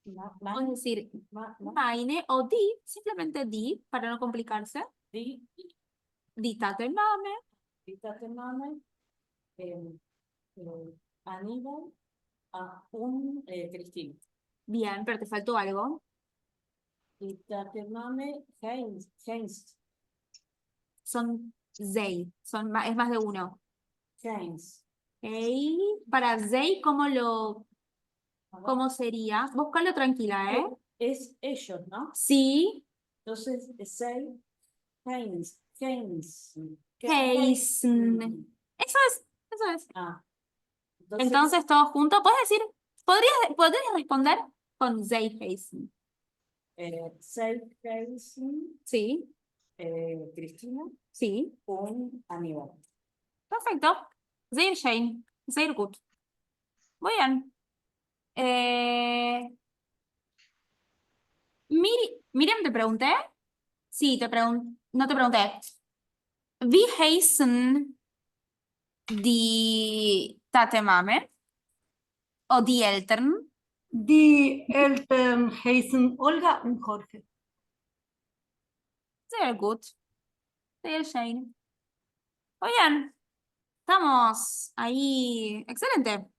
Vamos a decir meine o die, simplemente die, para no complicarse. Die Tatemame. Tatemame, Aníbal, un Cristina. Bien, pero te faltó algo. Die Tatemame, Heinz. Son Zei, es más de uno. Heinz. Hey, para Zei, ¿cómo sería? Búscalo tranquila, ¿eh? Es ellos, ¿no? Sí. Entonces, sei, Heinz. Heißen. Eso es. Ah. Entonces, todos juntos, podrías responder con Zei heißen. Sei, Heinz, Sí, Cristina, sí. un Aníbal. Perfecto. Sehr schön. Sehr gut. Muy bien. Miriam, ¿te pregunté? Sí, no te pregunté. Wie heißen die Tatemame? ¿O die Eltern? Die Eltern heißen Olga und Jorge. Sehr gut. Sehr schön. Muy bien. Estamos ahí. Excelente.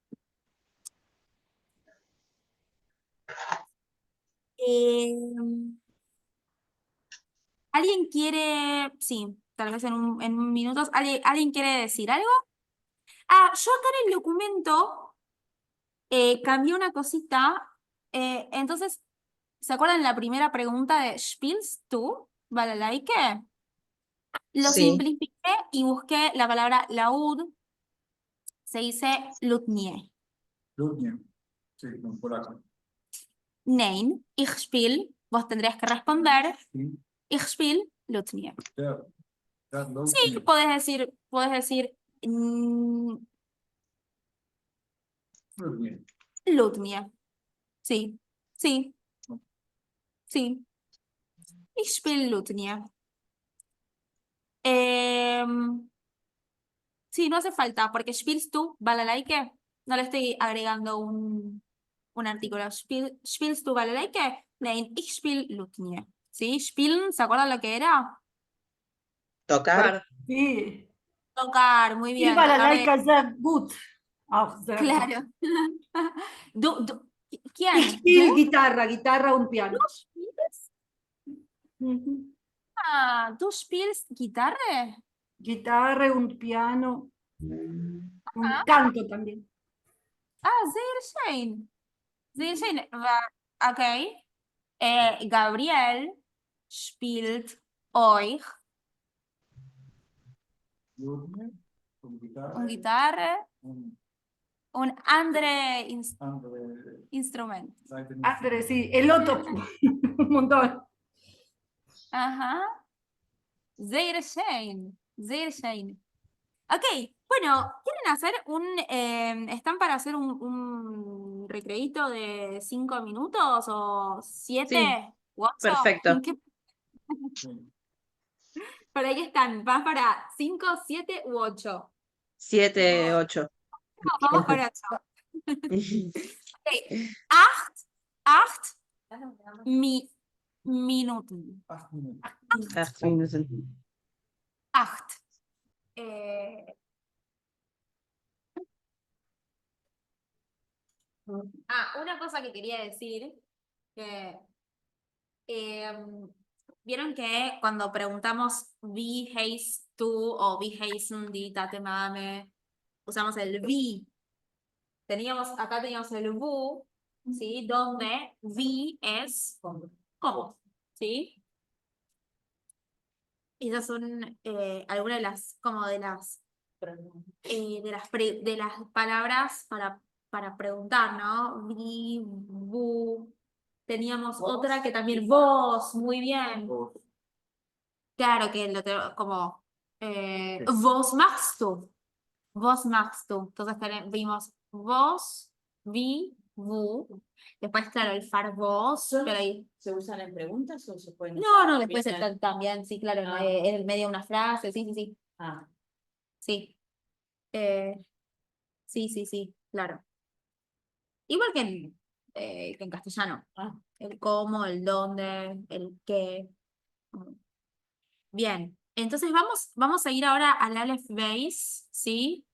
¿Alguien quiere, sí, tal vez en minutos, ¿alguien quiere decir algo? Ah, yo acá en el documento cambié una cosita. Entonces, ¿se acuerdan la primera pregunta de ¿Spielst du balalaike? Lo Sí. simplifiqué y busqué la palabra laúd. Se dice lutnie. Ludnie. Sí, en polaco. Nein, ich spiel. Vos tendrías que responder. Sí. Ich spiel lutnie. Der Sí, Ludnie. puedes decir Ludnie. lutnie. Sí, sí, sí. Ich spiel lutnie. Sí, no hace falta, porque spielst du balalaike, no le estoy agregando un artículo. Spielst du balalaike? Nein, ich spiel lutnie. ¿Sí? Spielen, ¿se acuerdan lo que era? Tocar. Sí. Tocar, muy Die bien. Tocar Balalaika sehr gut. Auch sehr gut. claro. ¿Quién? Ich spiele ¿Du? Gitarra und Piano. ¿Du spielst? Mhm. Ah, ¿tú spielst Gitarre? Gitarre und Piano Ah, und Canto también. sehr schön. Sehr schön. Okay. Gabriel spielt euch Ludnie. Con guitarra. un guitarra, Un un andere andere instrumento. Seite. Andere, sí. El otro, un montón. Ajá. Sehr schön. Sehr schön. Ok, bueno, ¿quieren hacer están para hacer un recreíto de 5 minutos o 7 Sí, u 8? perfecto. Sí. Por ahí están, ¿vas para 5, 7 u 8? 7, 8. Vamos para 8. Ok, 8 Minuten. 8 Minuten. 8 Minuten. 8. Una cosa que quería decir, que vieron que cuando preguntamos wie heißt du o wie heißen die Tatemame, usamos el wie. Acá teníamos el wo, ¿sí? Donde wie es cómo, ¿sí? Y esas son algunas de las, como de las palabras para preguntar, ¿no? Vi, bu. Teníamos otra que también vos, muy bien. Vos. Claro que como vos machst du. Vos machst du. Entonces vimos vos, vi, bu. Después, claro, el far vos, pero ahí. ¿Se usan en preguntas o se pueden No, usar después bien? también, sí, claro, Ah. en el medio de una frase, sí, sí, sí. Ah, Sí. Sí, claro. Igual que en castellano. El cómo, el dónde, el qué. Bien. Entonces vamos a ir ahora al Aleph Beis, ¿sí?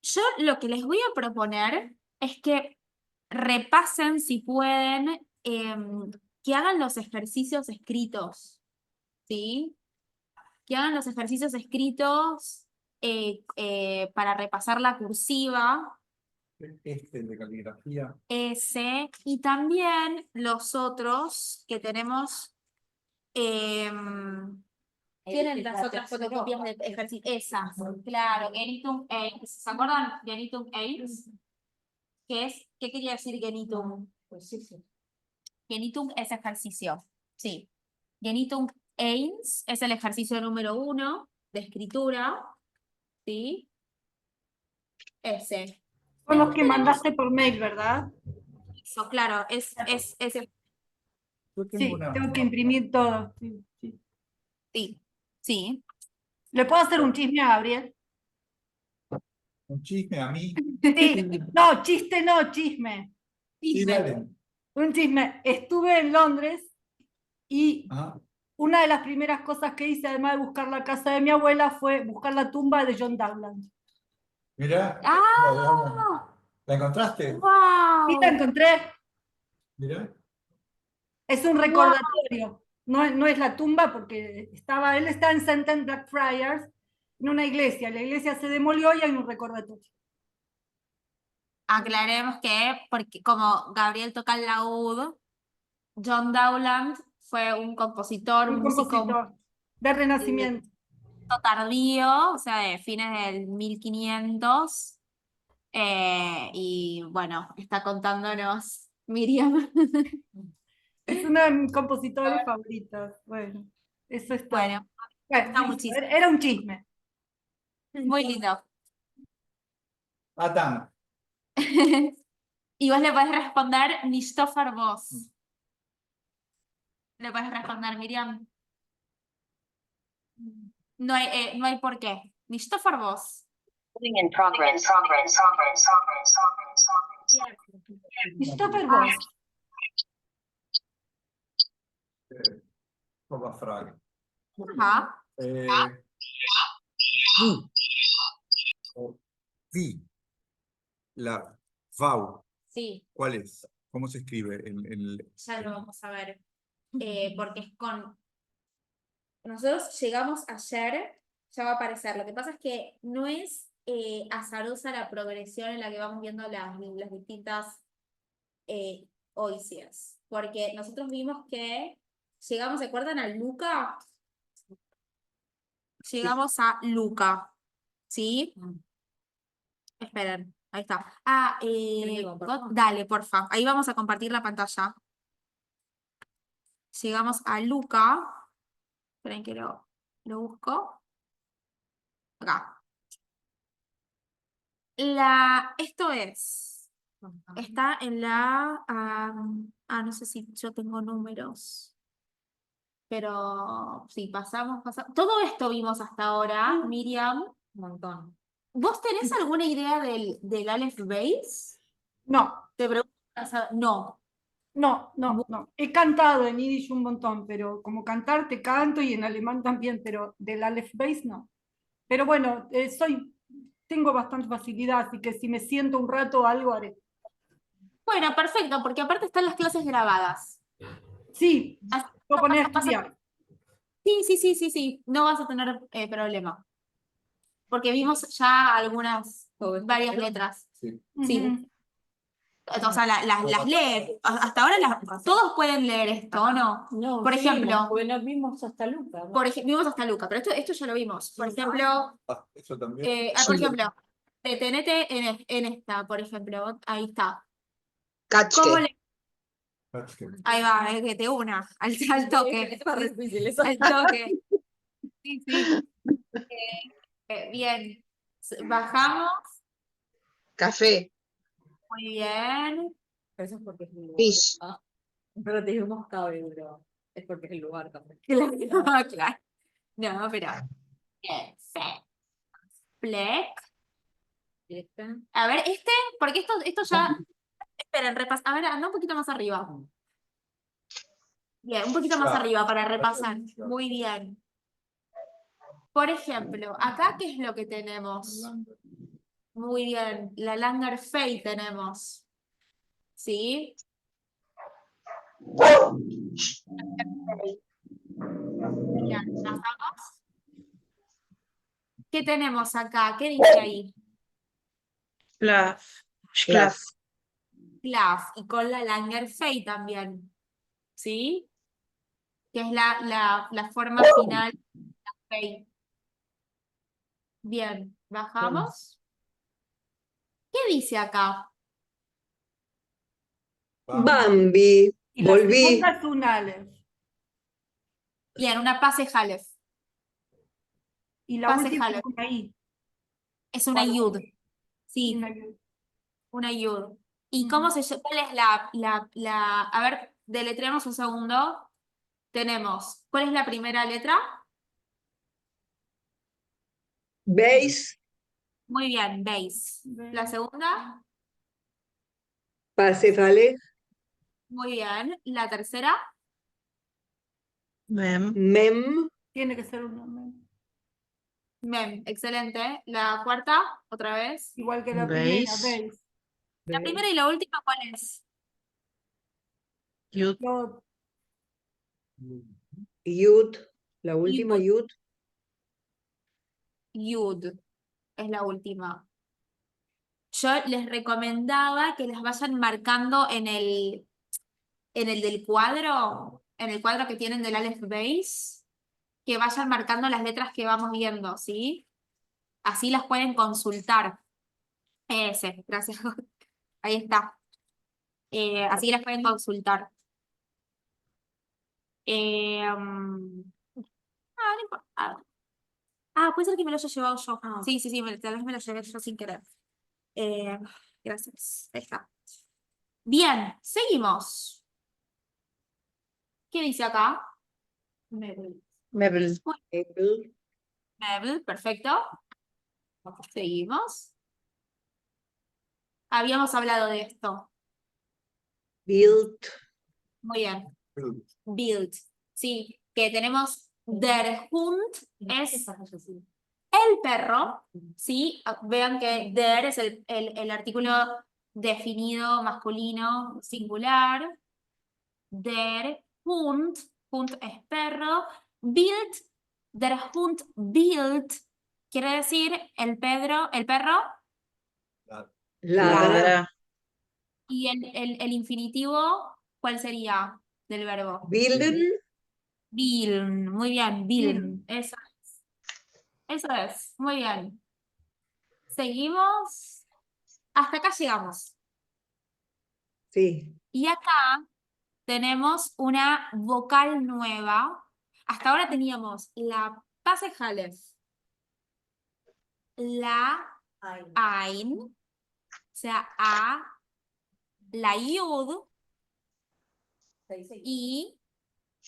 Yo lo que les voy a proponer es que repasen, si pueden, que hagan los ejercicios escritos, ¿sí? Que hagan los ejercicios escritos para repasar la cursiva. Este de caligrafía. Ese, y también los otros que tenemos. Tienen las otras fotocopias de ejercicio. Esas, claro. Genitum Eins. ¿Se acuerdan? Genitum Eins. ¿Qué quería decir Genitum? pues sí, sí. Genitum es ejercicio. Sí. Genitum Eins es el ejercicio número 1. de escritura, ¿sí? Ese. Son los que mandaste por mail, ¿verdad? Eso, claro, es ese. Yo tengo Sí, una. tengo que imprimir todo. Sí, sí. Sí, sí. ¿Le puedo hacer un chisme a Gabriel? Un chisme a mí. Sí, no, chiste no, chisme. Sí, dale. Un chisme. Estuve en Londres y Ajá. una de las primeras cosas que hice, además de buscar la casa de mi abuela, fue buscar la tumba de John Dowland. Mirá, ¡Ah! ¿la encontraste? Y la ¡Wow! encontré. Mirá. Es un ¡Wow! recordatorio. No es la tumba porque él está en St. Blackfriars, en una iglesia. La iglesia se demolió y hay un recordatorio. Aclaremos que, porque como Gabriel toca el laúd, John Dowland fue un compositor, Un músico compositor de Renacimiento. tardío, o sea, de fines del 1500. Y bueno, está contándonos Miriam. Es uno de mis compositores favoritos. Bueno, eso es todo. Bueno, Bueno, está listo, muchísimo. era un chisme. Muy lindo. Atán. Y vos le podés responder Nistofar vos. Le podés responder, Miriam. No hay por qué. Nistofar vos. Christopher Voss. Tova Frage. Ajá. Du. O vi. La Vau. Sí, ¿Cuál es? ¿Cómo se escribe? ya lo vamos a ver. Porque es con. Nosotros llegamos ayer, ya va a aparecer. Lo que pasa es que no es azarosa la progresión en la que vamos viendo las distintas oisias. Porque nosotros vimos que llegamos, ¿se acuerdan a Luca? Llegamos a Luca, ¿sí? Esperen, ahí está. Dale, porfa. Ahí vamos a compartir la pantalla. Llegamos a Luca. Esperen que lo busco. Acá. Esto está en la, no sé si yo tengo números, pero sí, pasamos. Todo esto vimos hasta ahora, Miriam. Un montón. ¿Vos tenés alguna idea del Aleph Base? No, Te pregunto, no. no. He cantado en yiddish un montón, pero como cantar te canto y en alemán también, pero del Aleph Base no. Pero bueno, tengo bastante facilidad, así que si me siento un rato algo haré. Bueno, perfecto, porque aparte están las clases grabadas. Sí, Así voy a poner a vas a- estudiar. Sí, no vas a tener problema. Porque vimos ya varias letras. Sí. Sí. Ujú. O sea, las leen. Hasta ahora todos pueden leer esto, ¿o no? No, Por seguimos, ejemplo, porque nos vimos hasta Luca. ¿no? vimos hasta Luca, pero esto ya lo vimos. Por ejemplo, Ah, eso también. por ejemplo, detenete en esta, por ejemplo. Ahí está. Kachke. ¿Cómo le... That's good. Ahí va, es que te una, al toque. Está re difícil eso. Al toque. Sí. Bien. Bajamos. Café. Muy bien. Pero eso es porque es el lugar. Fish. Ah, pero tenemos cabello. Es porque es el lugar también. Claro. No, pero. Bien. Fleck. A ver, porque esto ya. Esperen, a ver, anda un poquito más arriba. Bien, un poquito más arriba para repasar. Muy bien. Por ejemplo, acá, ¿qué es lo que tenemos? Muy bien, la Langer Fey tenemos. ¿Sí? Bien, ¿pasamos? ¿Qué tenemos acá? ¿Qué dice ahí? Schlaf. Schlaf. Claf, y con la Langer Fey también. ¿Sí? Que es la forma final de la Fey. Bien, bajamos. ¿Qué dice acá? Bambi, Y la volví. segunda es un Aleph. Bien, una pase Halef. Y la Pase última Aleph. es una I. Es una ¿Cuál? yud. Sí, Una I. una yud. ¿Y cómo Ujú. cuál es a ver, deletreamos un segundo. Tenemos, ¿cuál es la primera letra? Beis, Muy bien, base. La segunda, Pasefale, muy bien. La tercera, Mem. Mem, Tiene que ser una mem, excelente. La cuarta, otra vez. igual que la primera, Beis. veis. La primera y la última, ¿cuál es? Yud. Lo- Yud, la última Yud. Yud. Yud es la última. Yo les recomendaba que las vayan marcando en el del cuadro, en el cuadro que tienen del Aleph Beis, que vayan marcando las letras que vamos viendo, ¿sí? Así las pueden consultar. Ese, gracias. Ahí está. Así las pueden consultar. No importa. Puede ser que me lo haya llevado yo. Sí, sí, sí, tal vez me lo llevé yo sin querer. Gracias. Ahí está. Bien, seguimos. ¿Qué dice acá? Mebel. Ebel, Mebel, perfecto. Seguimos. Habíamos hablado de esto. Bild, Muy bien. Build. Sí, que tenemos der Hund es el perro. Sí, vean que der es el artículo definido masculino singular. Der Hund, Hund es perro. Bild, der Hund Bild, quiere decir el perro ladra, Ladra. y el infinitivo, ¿cuál sería del verbo? bilden, Biln, muy bien, Biln, Biln. eso es, muy bien. Seguimos, hasta acá llegamos. sí, Y acá tenemos una vocal nueva. Hasta ahora teníamos la Pase Aleph, la Ain, o sea, A, la Yud, I,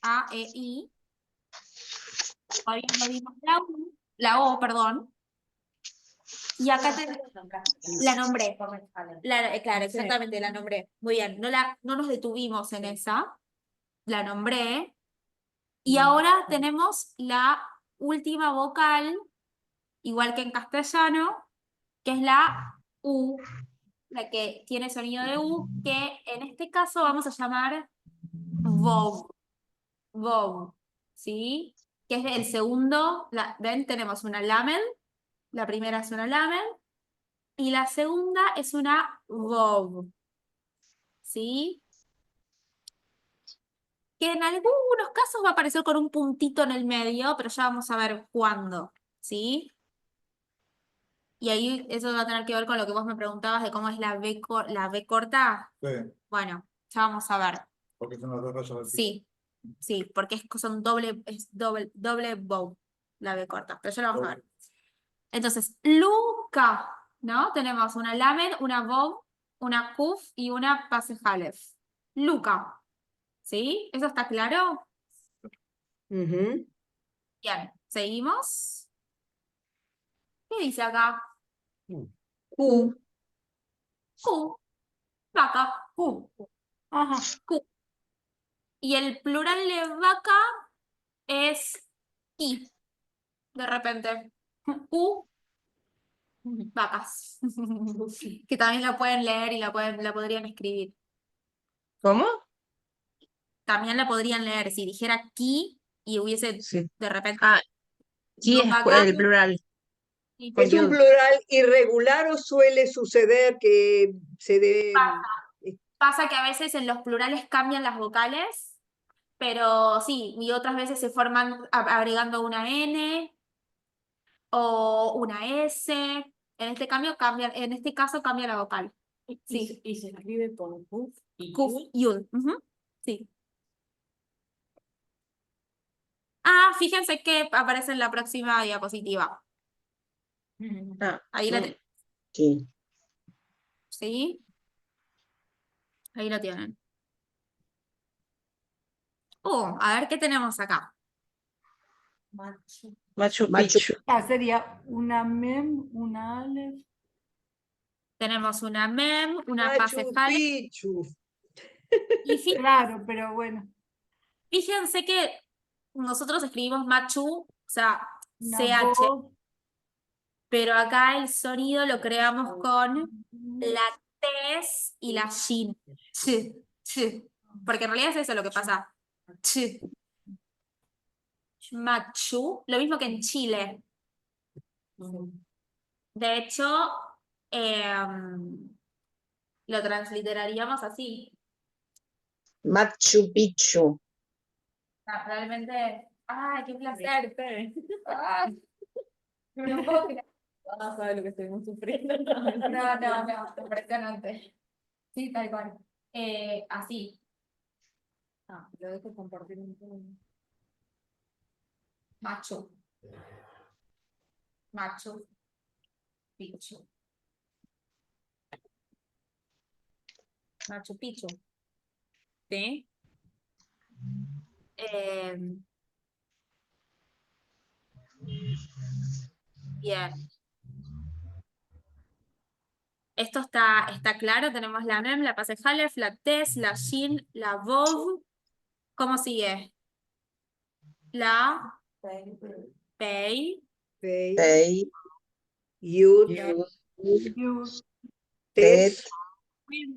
A, E, I. Todavía no vimos la O, perdón. Y acá la nombré. Claro, exactamente, la nombré. Muy bien, no nos detuvimos en esa. La nombré. Y ahora tenemos la última vocal, igual que en castellano, que es la U, la que tiene sonido de U, que en este caso vamos a llamar VOV. VOV, ¿sí? Que es el segundo, ven, tenemos una lamed, la primera es una lamed, y la segunda es una VOV, ¿sí? Que en algunos casos va a aparecer con un puntito en el medio, pero ya vamos a ver cuándo, ¿sí? Y ahí eso va a tener que ver con lo que vos me preguntabas de cómo es la B corta. Sí, Bueno, ya vamos a ver. porque son las dos rayas del piso. Sí, sí, porque son doble bow, la B corta, pero ya lo vamos a ver. Entonces, Luca, ¿no? Tenemos una lamed, una bow, una kuf y una pase Aleph. Luca, ¿sí? ¿Eso está claro? ujú, Bien, seguimos. ¿Qué dice acá? Q, Q, vaca, Ajá. Q. Y el plural de vaca es I, de repente. Q, vacas. Que también la pueden leer y la podrían escribir. ¿Cómo? También la podrían leer si dijera ki y hubiese Sí. de repente Ah, sí, dos es vacas. el plural. y Con ¿es un yud. plural irregular o suele suceder que se dé? Pasa que a veces en los plurales cambian las vocales, pero sí, y otras veces se forman agregando una N o una S. En este caso cambia la vocal. Sí. Y se escribe con Kuf y Kuf, Yud. yud. Ujú, sí. Ah, fíjense que aparece en la próxima diapositiva. Ah, Ahí la tienen. Sí. ¿Sí? Ahí lo tienen. A ver qué tenemos acá. Machu Machu Picchu. Sería una mem, una alef. Tenemos una mem, una Machu pasejale. Picchu. Y Claro, pero bueno, fíjense que nosotros escribimos Machu, o sea, una CH, voz. pero acá el sonido lo creamos con la T y la Shin. Ch, ch. Porque en realidad es eso lo que pasa. Ch. Machu, lo mismo que en Chile. De hecho, lo transliteraríamos así. Machu Picchu. Realmente, ¡ay, qué placer! Ay, no puedo creer. No sabe lo que estuvimos sufriendo. No, impresionante. Sí, tal cual. Así, Lo dejo compartir un poco. Machu. Machu Picchu. Machu Picchu. ¿Sí? Bien. Esto está claro. Tenemos la mem, la pasejale, la tes, la shin, la vov. ¿Cómo sigue? La pei, Pei, Yud, Yud, Yud, Tet,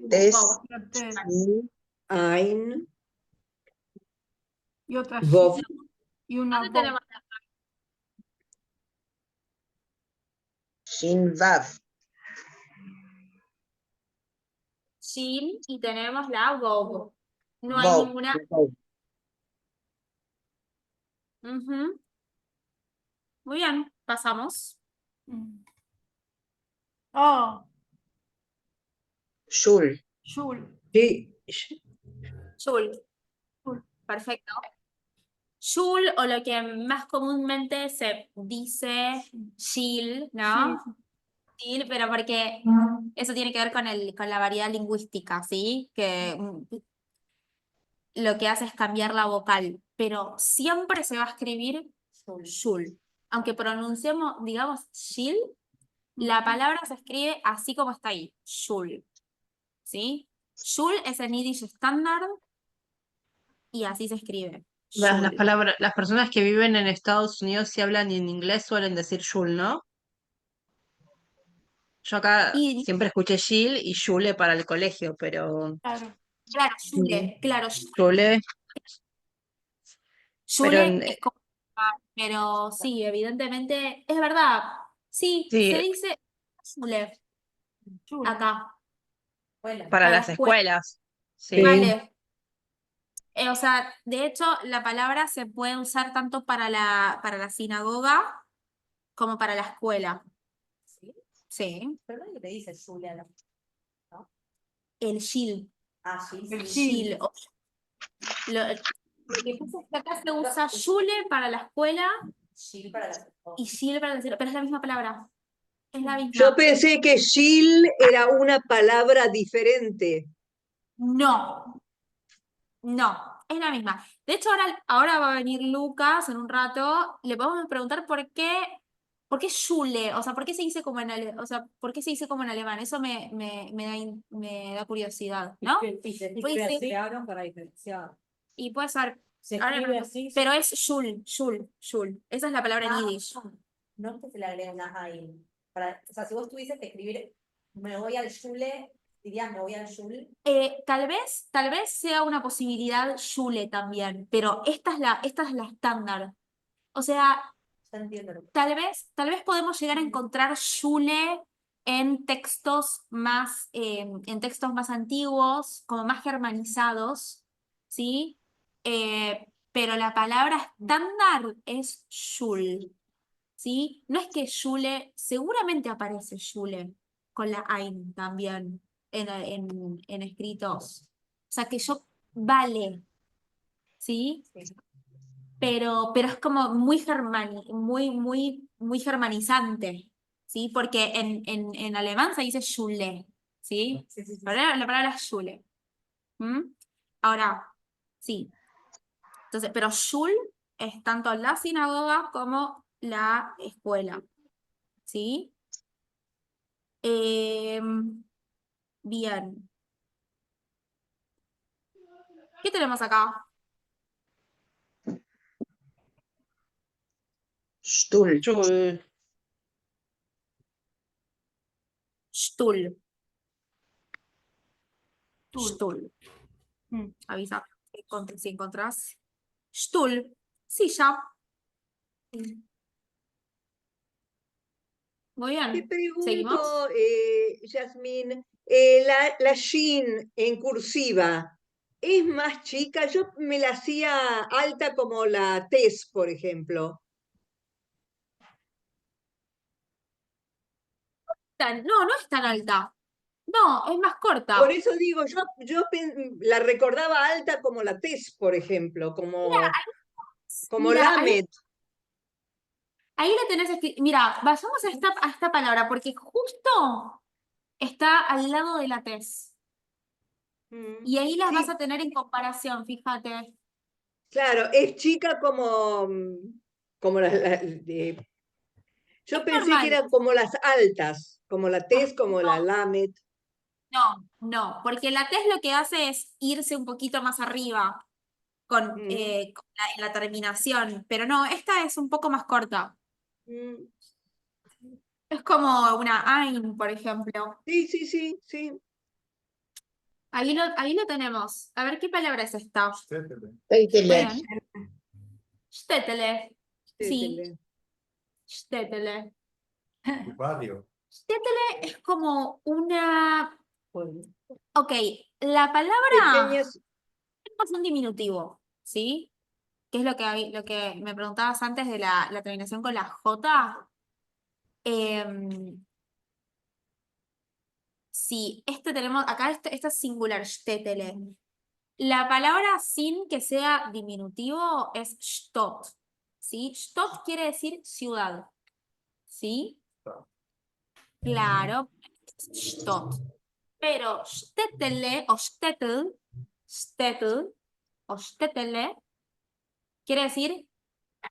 Tes, vov. la T, Shin, Ain, y otra Vov. Shin, y una ¿Dónde voz. tenemos Shin, Vav. shin y tenemos la vov? No hay Vov. ninguna. Vov. Ujú. Muy bien, pasamos. Mm. Oh, Shul. Shul. Shi- Shul. Shul. Perfecto. Shul, o lo que más comúnmente se dice Shil, ¿no? Shil, pero porque eso tiene que ver con la variedad lingüística, ¿sí? Que lo que hace es cambiar la vocal, pero siempre se va a escribir Shul. Aunque pronunciemos, digamos, Shil, la palabra se escribe así como está ahí, Shul. ¿Sí? Shul es el Yiddish estándar y así se escribe. Las Shul. palabras, las personas que viven en Estados Unidos y hablan en inglés suelen decir Shul, ¿no? Yo acá Y siempre escuché Shil y Shule para el colegio, pero Claro. claro, Shule, claro, Shule, pero Shule es como, pero sí, evidentemente, es verdad, sí, se sí, dice Shule Shul. acá, para para la las escuela. escuelas. Sí. Vale. O sea, de hecho, la palabra se puede usar tanto para la sinagoga como para la escuela. Sí. Pero nadie te dice Julia. El shil. El Shil. Lo que pasa es que acá se usa shule para la escuela y shil para la pero es la misma palabra. Es la Yo misma. pensé que Shil era una palabra diferente. No, no, es la misma. De hecho, ahora va a venir Lucas en un rato. Le podemos preguntar por qué Schule, o sea, por qué se dice como en o sea, por qué se dice como en alemán. Eso me da curiosidad, ¿no? Y se Puede escribe ser- así para diferenciar. Y puede ser. Se Ahora escribe no- así. pero es Schul. Esa es la palabra en Yiddish. No es que se le agrega una AIN. O sea, si vos tuvieses que escribir me voy al Shule, dirías me voy al Shul. Tal vez sea una posibilidad Schule también, pero esta es la estándar. O sea, Ya entiendo lo que tal vez podemos llegar a encontrar Schule en textos más antiguos, como más germanizados, ¿sí? Pero la palabra estándar es Schul, ¿sí? No es que Schule, seguramente aparece Schule con la Ein también en escritos. O sea que vale, ¿sí? pero es como muy muy germanizante, ¿sí? Porque en alemán se dice Schule, ¿sí? Sí, sí, sí. La palabra es Schule. ¿Mm? Ahora, sí. Entonces, pero Schul es tanto la sinagoga como la escuela, ¿sí? Bien. ¿Qué tenemos acá? Stuhl. Chul. Stuhl. Tul. Stuhl. Mm. Avisa si encontrás. Stuhl. Silla. Muy Te bien. pregunto, ¿Seguimos? Yasmín, la Shin en cursiva, ¿es más chica? Yo me la hacía alta como la Tess, por ejemplo. No, no es tan alta. No, es más Por corta. eso digo, la recordaba alta como la Tess, por ejemplo, como Mira, Lamed. ahí la tenés escrito. Mira, vayamos a esta palabra, porque justo está al lado de la tes. Y ahí las vas Sí, a tener en comparación, fíjate. claro, es chica como yo Es pensé que normal. eran como las altas, como la Tess, como la Lamed. No, porque la tes lo que hace es irse un poquito más arriba con, Mm, en la terminación, pero no, esta es un poco más corta. mm. Es como una ein, por ejemplo. Sí, sí, sí, sí. Ahí lo tenemos. A ver qué palabra es esta. Tétele. Muy Teitele. bien. Shtetele. Sí, Tétele. shtetele. Tu barrio. Shtetele es como una. Ok, la palabra Pequeñas. es un diminutivo, ¿sí? Que es lo que me preguntabas antes de la terminación con la J. Sí, tenemos, acá esta es singular, shtetele. La palabra sin que sea diminutivo es Stadt, ¿sí? Stadt quiere decir ciudad, ¿sí? Claro, Stadt. Pero Städtele o Städtel o Städtele quiere decir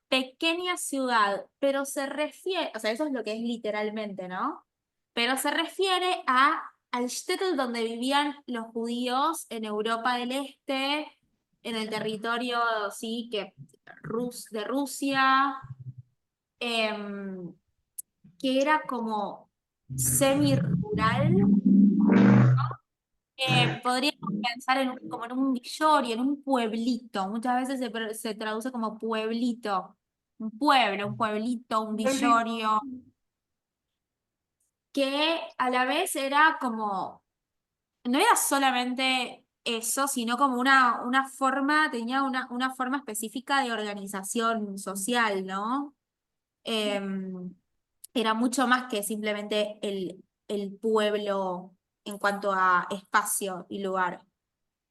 pequeña ciudad, pero se refiere, o sea, eso es lo que es literalmente, ¿no? Pero se refiere al shtetl donde vivían los judíos en Europa del Este, en el territorio, sí, de Rusia, que era como semi-rural. Podríamos pensar como en un villorrio, en un pueblito. Muchas veces se traduce como pueblito. Un pueblo, un pueblito, un villorrio, que a la vez era como, no era solamente eso, sino como una forma, tenía una forma específica de organización social, ¿no? Era mucho más que simplemente el pueblo en cuanto a espacio y lugar,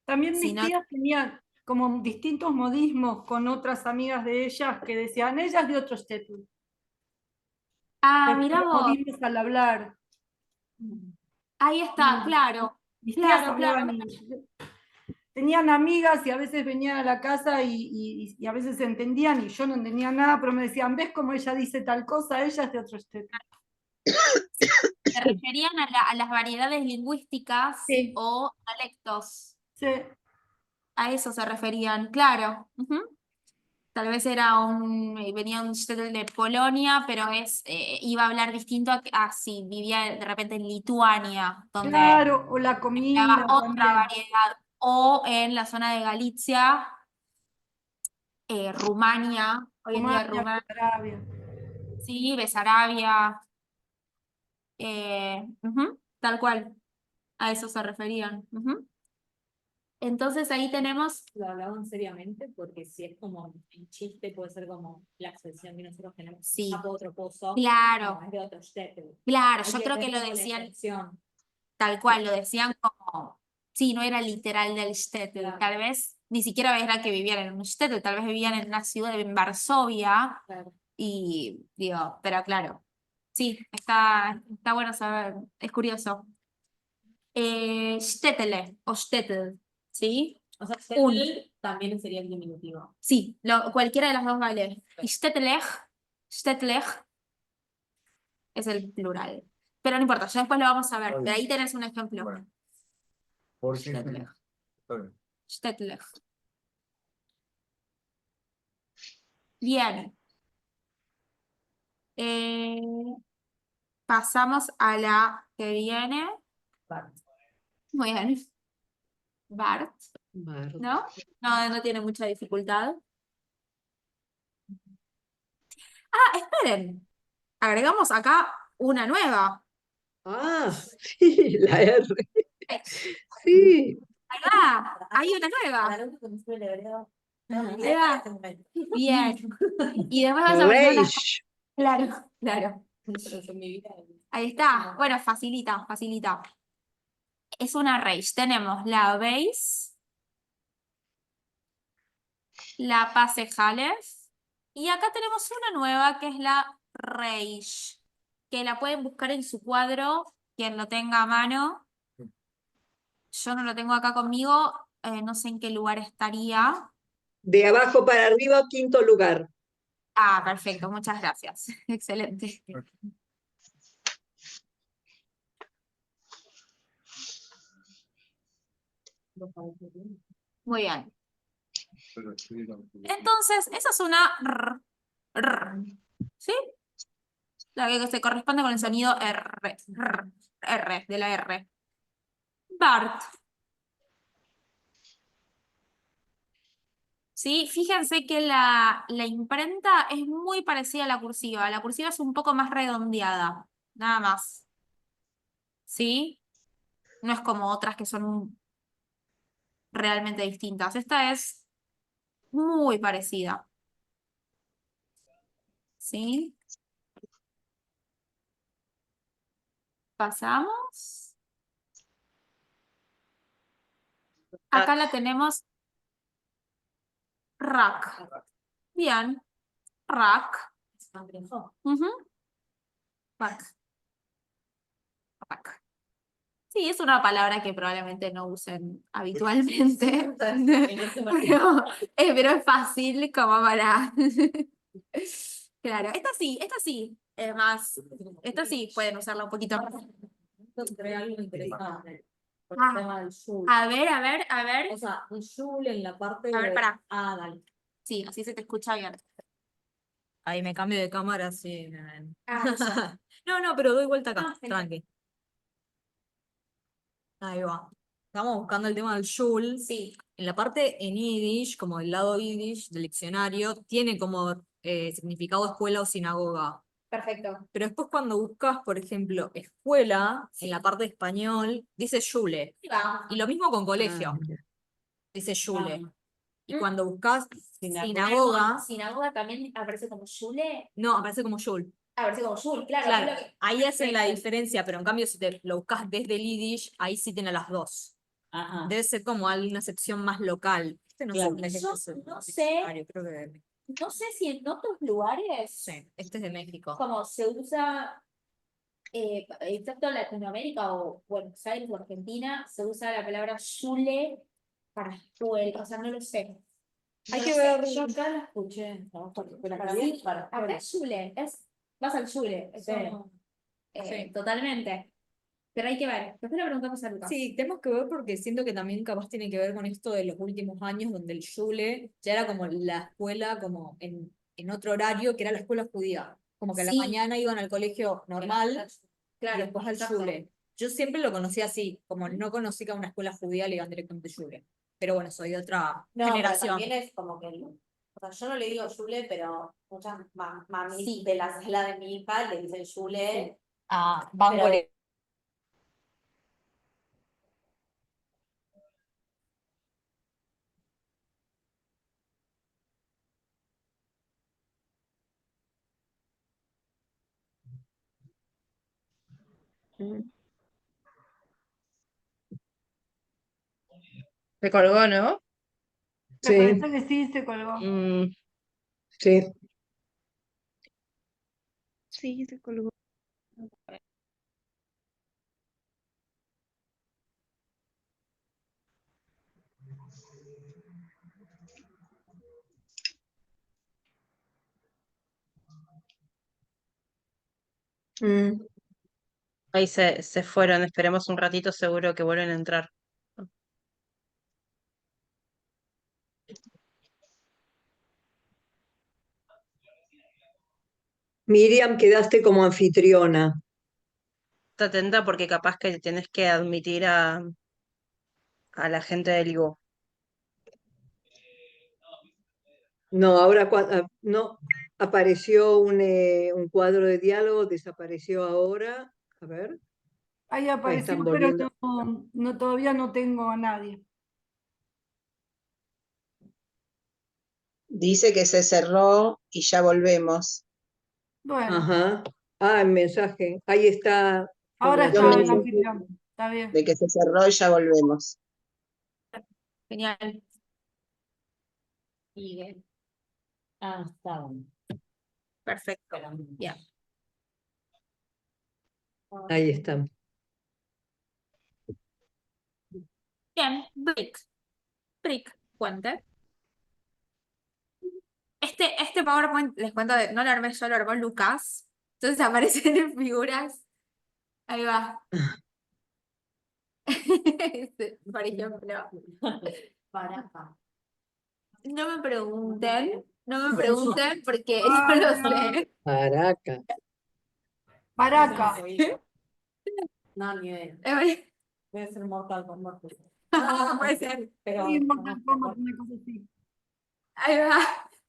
También mis sino. tías tenían como distintos modismos con otras amigas de ellas que decían, ellas de otro shtetl. Ah, Porque mira los vos. modismos al hablar. Ahí está, Mm. claro. Mis tías Claro, claro. hablaban tenían amigas y a veces venían a la casa y a veces se entendían y yo no entendía nada, pero me decían, ¿ves cómo ella dice tal cosa? Ella es de otro shtetl. Se referían a las variedades lingüísticas Sí, o dialectos. sí. A eso se referían, claro. Ujú. Tal vez venía un shtetl de Polonia, pero iba a hablar distinto a si vivía de repente en Lituania, donde Claro, o la hablaba comida otra también. variedad. O en la zona de Galicia, Rumania, hoy en día Rumania, Rumania, Arabia. sí, Besarabia, tal cual, a eso se referían. Ujú. Entonces ahí tenemos, Lo hablaban seriamente porque si es como en chiste puede ser como la expresión que nosotros tenemos. sí, Tapo otro pozo. claro, No, es de otro shtetl. claro, Hay yo que creo que ver lo como la decían extensión. tal cual, lo decían como, sí, no era literal del shtetl, Claro. tal vez ni siquiera era que vivían en un shtetl, tal vez vivían en una ciudad, en Varsovia, Claro. y digo, pero claro, sí, está bueno saber, es curioso. Shtetl o shtetl, ¿sí? O sea, Un. shtetl también sería el diminutivo. Sí, cualquiera de las dos vale. Y shtetl es el plural. Pero no importa, ya después lo vamos a ver. De ahí tenés un ejemplo. Bueno, porque Shtetl. está bien. Shtetl. Bien. Eh, pasamos a la que viene. Bart. Muy bien. Bart, ¿no? No tiene mucha dificultad. Ah, esperen. Agregamos acá una nueva. Ah, sí, la R. Sí. Ahí va, hay una nueva. Para lo que me suele hebreo. Ahí va. Bien. Y después vas a aprender una. Reish. Claro, claro. Eso en mi vida. Ahí está. Bueno, facilita, facilita. Es una range. Tenemos la base, la pase Halef, y acá tenemos una nueva que es la range, que la pueden buscar en su cuadro, quien lo tenga a mano. Yo no lo tengo acá conmigo, no sé en qué lugar estaría. De abajo para arriba, quinto lugar. Ah, perfecto, muchas gracias. Excelente. Muy bien. Pero sí, Entonces, esa es una ¿sí? La que se corresponde con el sonido R de la R. Bart. ¿Sí? Fíjense que la imprenta es muy parecida a la cursiva. La cursiva es un poco más redondeada, nada más. ¿Sí? No es como otras que son realmente distintas. Esta es muy parecida. ¿Sí? Pasamos. Acá la tenemos rack. Bien. Rack. Ujú. Rack. Rack. Sí, es una palabra que probablemente no usen habitualmente, pero es fácil como para... Claro, esta sí, es más, esta sí pueden usarla un poquito. Encontré algo interesante. Por Ah, el tema del Joule. A ver. O sea, un Joule en la parte A ver, de. pará. Ah, dale. Sí, así se te escucha bien. Ahí me cambio de cámara, sí. me ven. Ah, eso. No, pero doy vuelta acá, Ah, genial. tranqui. Ahí va. Estamos buscando el tema del Joule. Sí. En la parte en Yiddish, como el lado Yiddish del diccionario, tiene como significado escuela o sinagoga. Perfecto. Pero después cuando buscas, por ejemplo, escuela, en la parte de español, dice Shule. Ahí va. Y lo mismo con colegio, dice Shule. Y cuando buscas Sinagoga. sinagoga, Sinagoga también aparece como Shule. no, aparece como Shul. Aparece como Shul, claro. Claro, es lo que- ahí hacen la diferencia, pero en cambio si te lo buscas desde el Yiddish, ahí sí tiene las dos. Debe ser como alguna sección más local. Este no sé dónde es Yo este no sé. diccionario, creo que No sé si en otros lugares, sí, este es de México. como se usa, excepto en Latinoamérica o Buenos Aires o Argentina, se usa la palabra Shule para escuela, o sea, no lo sé. Hay No que lo sé. ver. Yo Acá la escuché. para mí, acá es Shule, vas al Shule, eso, Sí. totalmente. Pero hay que ver. Después le preguntamos a Lucas. Sí, tenemos que ver porque siento que también capaz tiene que ver con esto de los últimos años donde el Shule ya era como la escuela como en otro horario que era la escuela judía. Como que a la Sí. mañana iban al colegio normal y Claro, después al exacto. Shule. Yo siempre lo conocí así, como no conocí que a una escuela judía le iban directamente al Shule. Pero bueno, soy de otra No, pero generación. también es como que, o sea, yo no le digo Yule, pero muchas mamis Sí. de la sala de mi hija le dicen Yule. Ah, van Pero- por eso. Se colgó, ¿no? Sí, Me parece que sí, se colgó. sí. Sí, se colgó. Mm. Ahí se fueron, esperemos un ratito, seguro que vuelven a entrar. Miriam, quedaste como anfitriona. Está atenta porque capaz que tienes que admitir a la gente del Go. No, ahora no, apareció un cuadro de diálogo, desapareció ahora. A ver, Ahí ahí apareció, están pero volviendo. no, todavía no tengo a nadie. Dice que se cerró y ya volvemos. Bueno, Ajá. Ah, el mensaje. Ahí está. ahora Yo me está el dice anfitrión. Está bien. de que se cerró y ya volvemos. Genial. Sigue. Ah, está bueno. Perfecto. Bien. Ahí están. Bien, Brick, cuente. Este PowerPoint, les cuento, no lo armé yo, lo armó Lucas. Entonces aparecen en figuras. Ahí va. Por ejemplo. Baraja. No me pregunten porque no lo sé. Caraca. Baraca. No, ni idea. Puede Debe ser Mortal Kombat. ser. Pero Sí, Mortal Kombat, una cosa así. Ahí va.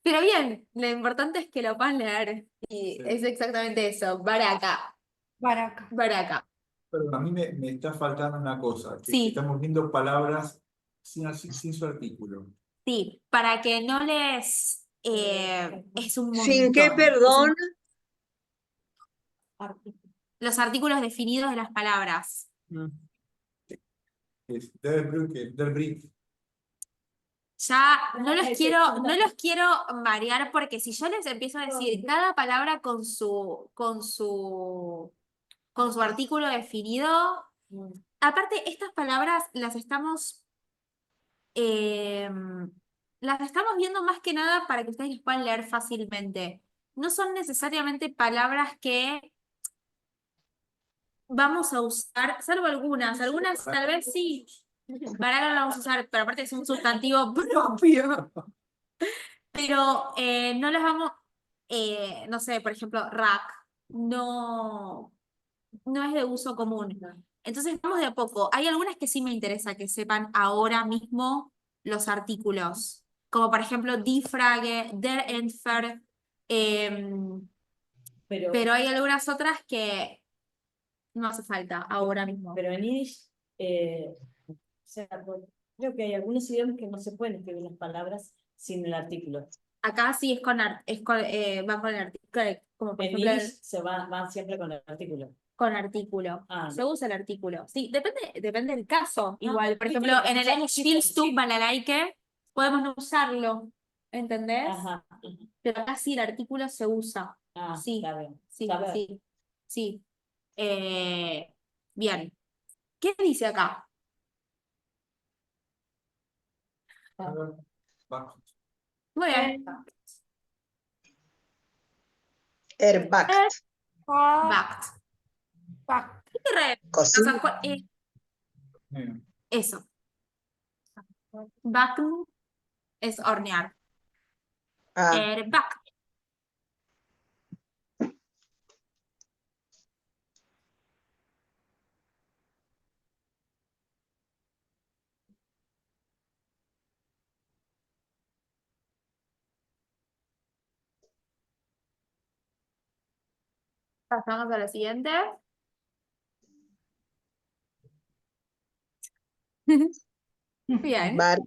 Pero bien, lo importante es que lo puedan leer. Y Sí. es exactamente eso. Baraka. Baraca. Baraka. Pero a mí me está faltando una cosa, que Sí. estamos viendo palabras sin su artículo. Sí, para que no les... es un ¿Sin qué, montón. perdón? Los artículos definidos de las palabras. Es Der Brief. Ya no los quiero marear porque si yo les empiezo a decir cada palabra con su artículo definido, aparte estas palabras las estamos viendo más que nada para que ustedes las puedan leer fácilmente. No son necesariamente palabras que vamos a usar, salvo algunas tal vez sí. Para ahora lo vamos a usar, pero aparte es un sustantivo propio. Pero no las vamos, no sé, por ejemplo, rack, no es de uso común. Entonces vamos de a poco. Hay algunas que sí me interesa que sepan ahora mismo los artículos, como por ejemplo die Frage, der Entfer, pero hay algunas otras que no hace falta ahora mismo. Pero en Yiddish, o sea, creo que hay algunos idiomas que no se pueden escribir las palabras sin el artículo. Acá sí van con el artículo, como por En ejemplo Yiddish van siempre con el artículo. con artículo. Ah, Se usa el artículo. Sí, depende del caso. Igual, por sí, ejemplo, sí, en el sí, Willst du sí. Balalaike podemos no usarlo, ¿entendés? Ajá. Pero acá sí el artículo se usa. Ah, Sí, está bien. sí, Está bien. sí, sí. Bien. ¿Qué dice acá? Muy bien. Erbackt. Backed. Back. O sea, Cocina. eso. Backen es hornear. Ah, Back. Pasamos a la siguiente. Bien. Bart.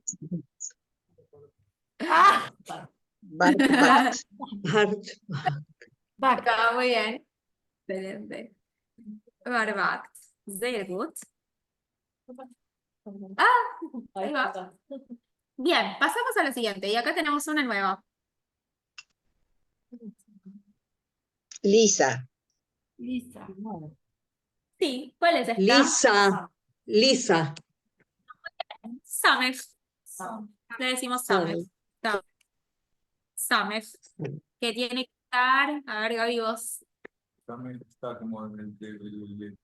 Ah, Bart. back. Está muy bien. Excelente. Barbakt. Sehr gut. Ah, ahí va. Bien, pasamos a la siguiente. Y acá tenemos una nueva. Lisa. Lisa. Sí, ¿cuál es esta? Lisa. Summer. Le decimos Summer. Summer. Que tiene que estar, a ver, Gaby, vos. También está como en el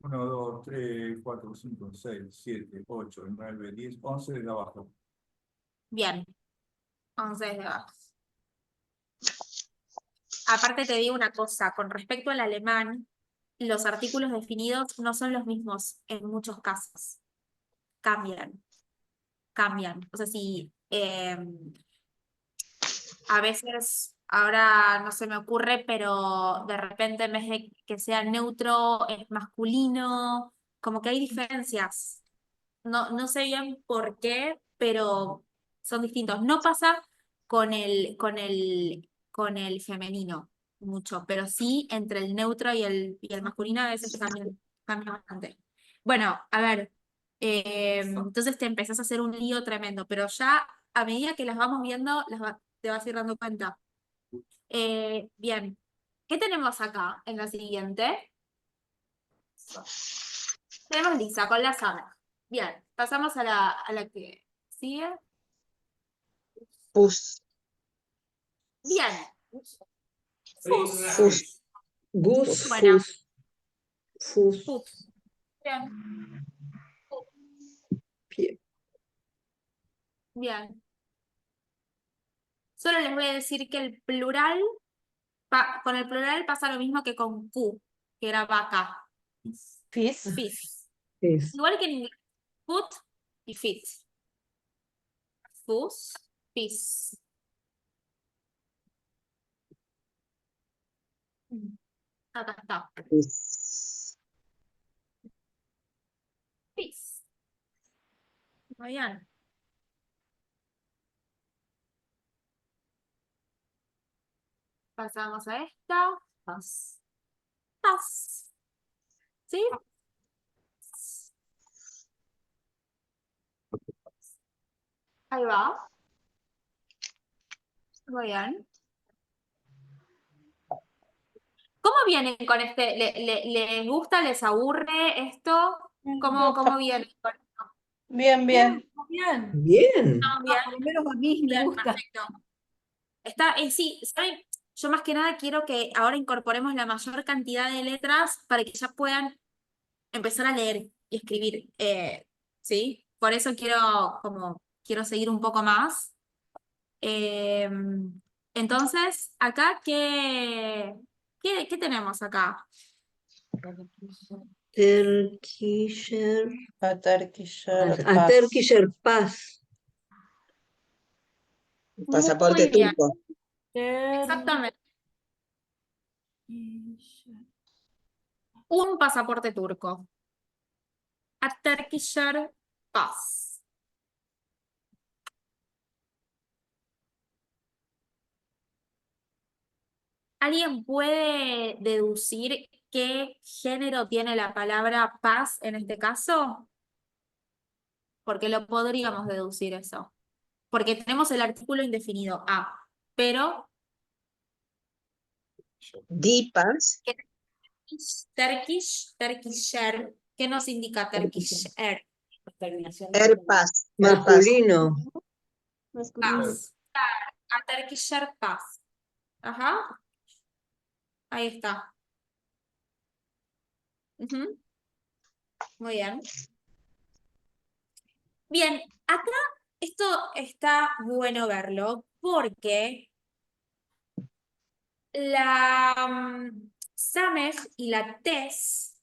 1, 2, 3, 4, 5, 6, 7, 8, 9, 10, 11 de abajo. Bien. 11 de abajo. Aparte te digo una cosa, con respecto al alemán, los artículos definidos no son los mismos en muchos casos. Cambian. O sea, si a veces, ahora no se me ocurre, pero de repente en vez de que sea neutro, es masculino, como que hay diferencias. No sé bien por qué, pero son distintos. No pasa con el femenino mucho, pero sí entre el neutro y el masculino a veces cambia bastante. Bueno, a ver, entonces te empezás a hacer un lío tremendo, pero ya a medida que las vamos viendo, te vas a ir dando cuenta. Bien, ¿qué tenemos acá en la siguiente? Tenemos Lisa con la Sana. Bien, pasamos a la que sigue. Pus. Bien. Fus. Gus, Bueno, fus. Fus. Bien. Bien. Bien. Solo les voy a decir que el plural, con el plural pasa lo mismo que con Q, que era vaca. Fis. Fis. Es. Igual que en inglés. Foot y fit. Fus, fis. Acá está. Pus. Fis. Muy bien. Pasamos a esta. Pas. Pas. ¿Sí? Ahí va. Muy bien. ¿Cómo vienen con este? ¿Les gusta? ¿Les aburre esto? ¿Cómo vienen con esto? Bien, bien. Bien. Bien. ¿Estamos bien? Por lo menos a mí me Bien, gusta. perfecto. Sí, ¿saben? Yo más que nada quiero que ahora incorporemos la mayor cantidad de letras para que ya puedan empezar a leer y escribir. ¿Sí? Por eso quiero seguir un poco más. Eh, entonces, acá, ¿qué tenemos acá? Turkisher. A Turkisher A Pass. Turkisher Pass. Pasaporte Muy bien, turco. exactamente. Un pasaporte turco. A Turkisher Pass. ¿Alguien puede deducir qué género tiene la palabra paz en este caso? Porque lo podríamos deducir eso. Porque tenemos el artículo indefinido a, pero Dipas. Turkisher, ¿qué nos indica Turkisher? Erpas. Masculino. Paz. A Turkisher paz. Ajá. Ahí está. Ujú. Muy bien. Bien, acá esto está bueno verlo porque la Samej y la Tes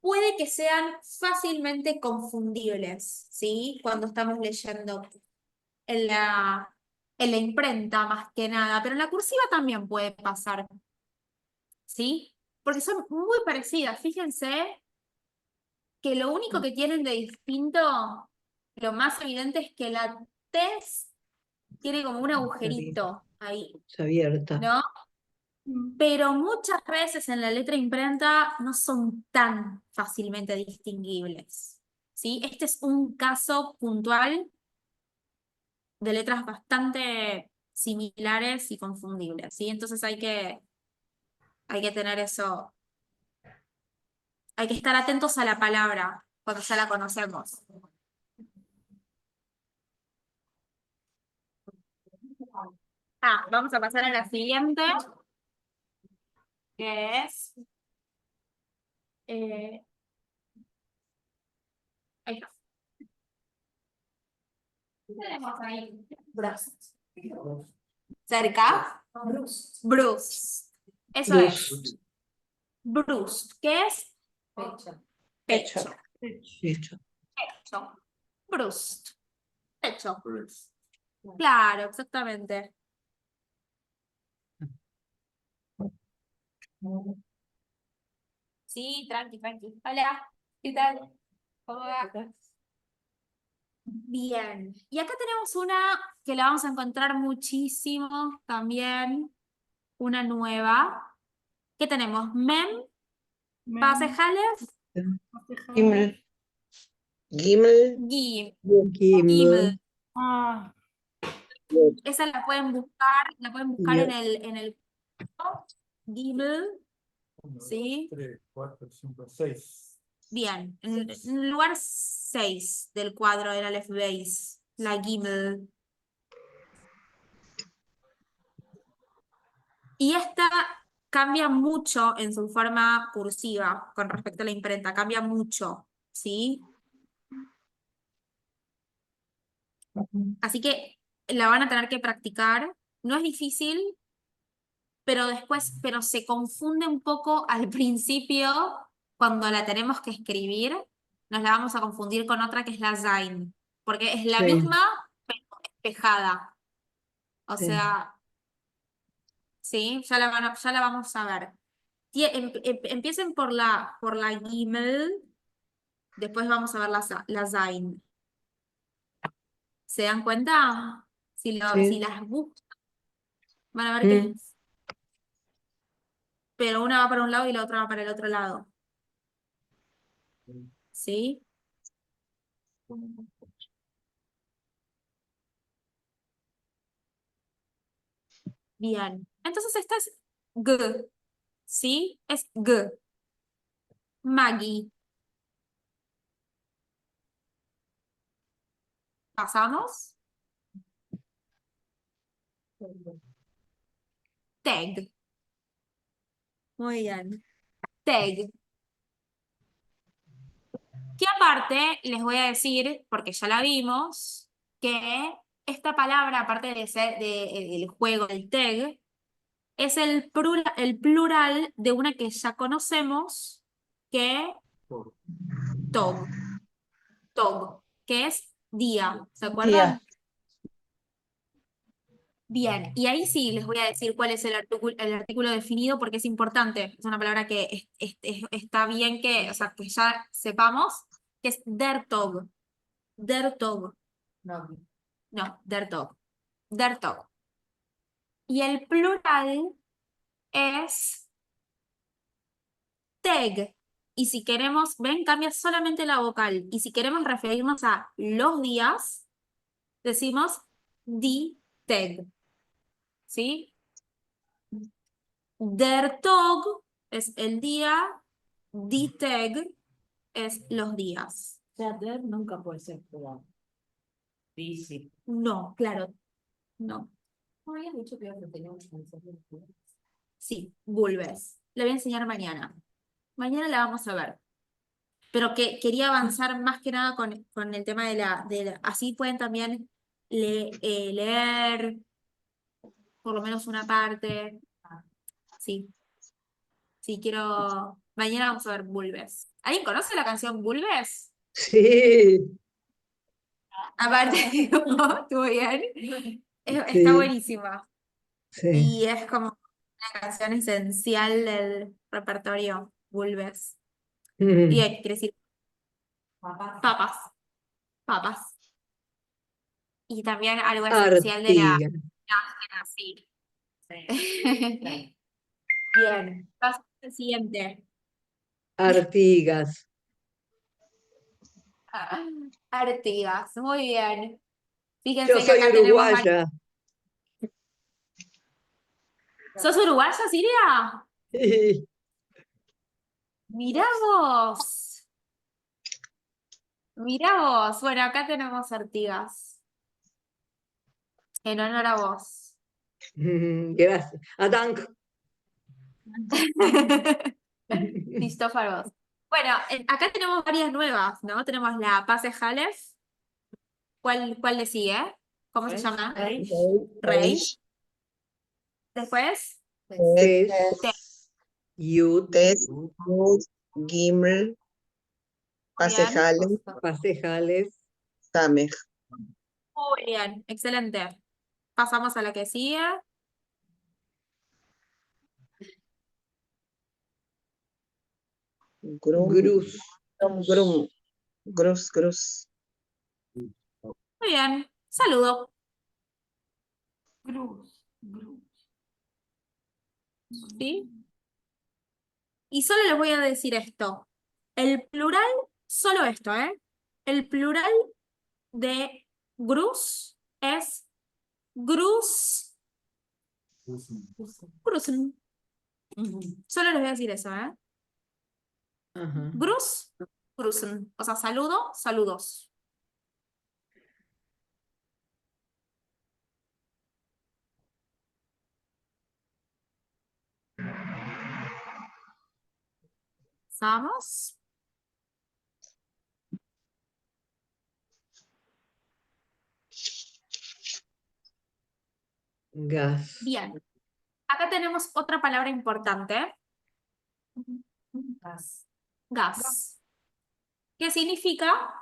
puede que sean fácilmente confundibles, ¿sí? Cuando estamos leyendo en la imprenta más que nada, pero en la cursiva también puede pasar, ¿sí? Porque son muy parecidas. Fíjense que lo único que tienen de distinto, lo más evidente es que la Tes tiene como un agujerito ahí, Es abierta. ¿no? Pero muchas veces en la letra imprenta no son tan fácilmente distinguibles, ¿sí? Este es un caso puntual de letras bastante similares y confundibles, ¿sí? Entonces hay que tener eso, hay que estar atentos a la palabra cuando ya la conocemos. Vamos a pasar a la siguiente, que es... ahí está. ¿Qué tenemos ahí? Brust. ¿Cerca? Brust. Eso es. Brust. ¿Qué es? Pecho. Pecho. Pecho. Brust. Pecho. Claro, exactamente. Sí, tranqui, tranqui. Hola, ¿qué tal? ¿Cómo va? Bien. Y acá tenemos una que la vamos a encontrar muchísimo también, una nueva. ¿Qué tenemos? Mem, pasejales, Gimel. Gimel. gim, Gimel. gimel. Ah, Esa la pueden buscar en el gimel, ¿sí? 3, 4, 5, 6. Bien, en el lugar 6 del cuadro del Aleph Beis, la gimel. Y esta cambia mucho en su forma cursiva con respecto a la imprenta, cambia mucho, ¿sí? Así que la van a tener que practicar. No es difícil, pero después se confunde un poco al principio cuando la tenemos que escribir. Nos la vamos a confundir con otra que es la Zain, porque es la Sí, misma, pero despejada. O sí. sea, ¿sí? Ya la vamos a ver. Empiecen por la Gimel, después vamos a ver la Zain. ¿Se dan cuenta? Si Sí. las buscan, van a ver que Mm. pero una va para un lado y la otra va para el otro lado. ¿Sí? Bien. Entonces esta es G. ¿Sí? Es G. Maggie. ¿Pasamos? Tag. Muy bien. Tag. Que aparte les voy a decir, porque ya la vimos, que esta palabra, aparte de ser el juego, el tag, es el plural de una que ya conocemos, que tog. Tog, que es día. ¿Se acuerdan? Día. Bien, y ahí sí les voy a decir cuál es el artículo definido porque es importante. Es una palabra que está bien que, o sea, que ya sepamos, que es der Tog. Der Tog. No, No, der Tog. Der Tog. Y el plural es teg. Y si queremos, ven, cambia solamente la vocal. Y si queremos referirnos a los días, decimos die Tag. ¿Sí? Der Tag es el día, die Tag es los días. o sea, der nunca puede ser plural. Sí, sí. No, claro, no. ¿No habías dicho que ibas a tener una canción? Sí, Bulbes. Le voy a enseñar mañana. Mañana la vamos a ver. Pero que quería avanzar más que nada con el tema así pueden también leer por lo menos una parte. Sí, sí, quiero... Mañana vamos a ver Bulbes. ¿Alguien conoce la canción Bulbes? Sí, Aparte, estuvo bien. Está sí, buenísima. sí. Y es como una canción esencial del repertorio Bulbes. Y Mm. quiere decir papas, papas. Y también algo esencial de la Artigas. sí. Bien, paso al siguiente. Artigas. Artigas, muy bien. Fíjense Yo que soy acá tenemos uruguaya. ¿Sos uruguaya, Silvia? Sí. Mirá vos. Mirá vos. Bueno, acá tenemos Artigas. En honor a vos. Gracias. Adank. Cristófaros. Bueno, acá tenemos varias nuevas, ¿no? Tenemos la Paz de Jalef. ¿Cuál le sigue? ¿Cómo se llama? Rey. Después, Tes, Yud, Tes, Yud, Gimel, Pasejales, Pasejales, Samej. muy bien, excelente. Pasamos a la que sigue. Grum, Grus. Grum, Grus. Muy bien, saludo. Grus. ¿Sí? Y solo les voy a decir esto. El plural, solo esto, ¿eh? El plural de grus es grus. Grusen. Solo les voy a decir eso, ¿eh? Ajá. Grus, grusen. O sea, saludo, saludos. ¿Vamos? Gas. Bien. Acá tenemos otra palabra importante. Gas. ¿Qué significa?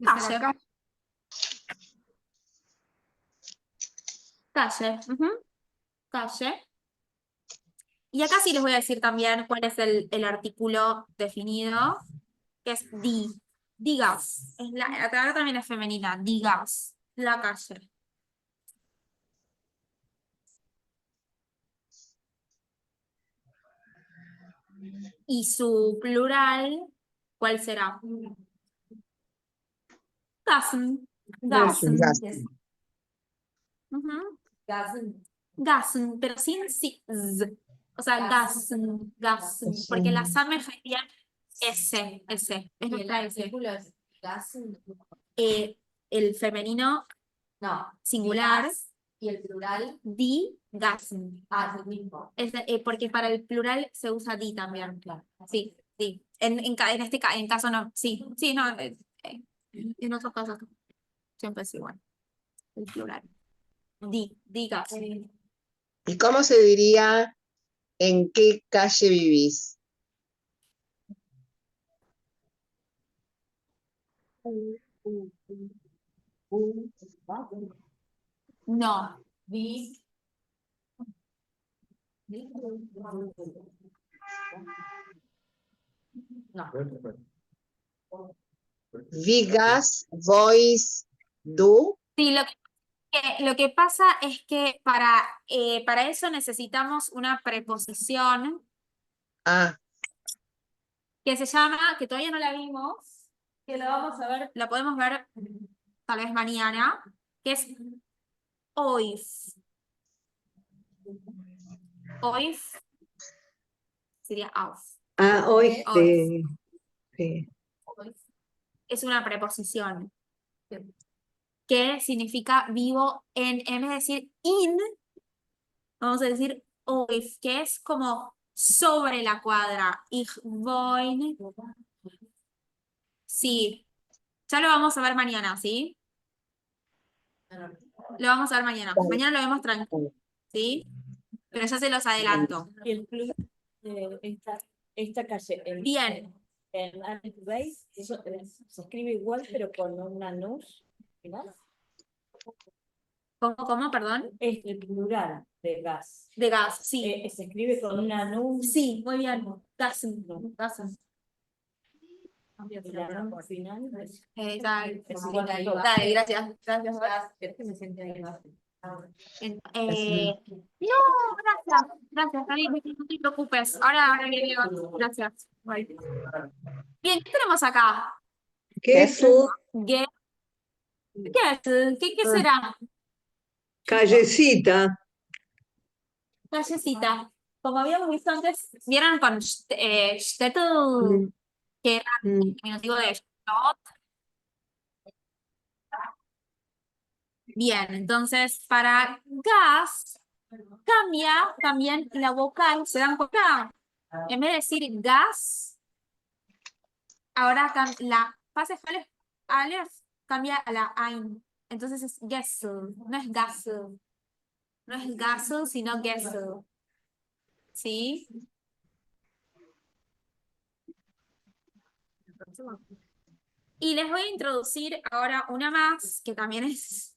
Calle. Calle. Calle. Y acá sí les voy a decir también cuál es el artículo definido, que es di. Digas. La palabra también es femenina. Digas. La calle. Y su plural, ¿cuál será? Gassen. Gassen. Gassen, pero sin z. O sea, gassen. Porque la same sería S. Es nuestra S. El femenino singular. Y el plural. Die Gassen. Es el mismo. Porque para el plural se usa die también. Claro. Sí. En caso no. Sí, no. En otros casos siempre es igual. El plural. Die Gassen. ¿Y cómo se diría en qué calle vivís? No. Vigas, voice, do. Sí, lo que pasa es que para eso necesitamos una preposición Ah, que se llama, que todavía no la vimos, que la vamos a ver, la podemos ver tal vez mañana, que es oif. Oif sería auf. Ah, hoy Oif. sí. Es una preposición que significa vivo en vez de decir in, vamos a decir oif, que es como sobre la cuadra. Ich wohne. Sí, ya lo vamos a ver mañana, ¿sí? Lo vamos a ver mañana. Mañana lo vemos tranquilo, ¿sí? Pero ya se los adelanto. Y el club esta calle. Bien. En Alex Bay, eso se escribe igual, pero con una nus. ¿Cómo, perdón? Es el plural de gas. De gas, sí. Se escribe con una nus. Sí, muy bien. Gassen. Al final. Dale, gracias. ¿Querés que me siente ahí abajo? No, gracias, David, no te preocupes. Ahora viene. Gracias. Bye. Bien, ¿qué tenemos acá? Queso. ¿Qué será? Callecita. Callecita. Como habíamos visto antes, ¿vieron con Shtetl, Mm, que era mm. el diminutivo de Shtot? Bien, entonces para gas cambia también la vocal, ¿se dan cuenta? En vez de decir gas, ahora la fase Aleph cambia a la Ain. Entonces es Gesel, no es Gasel. No es Gasel, sino Gesel. ¿Sí? Y les voy a introducir ahora una más, que también es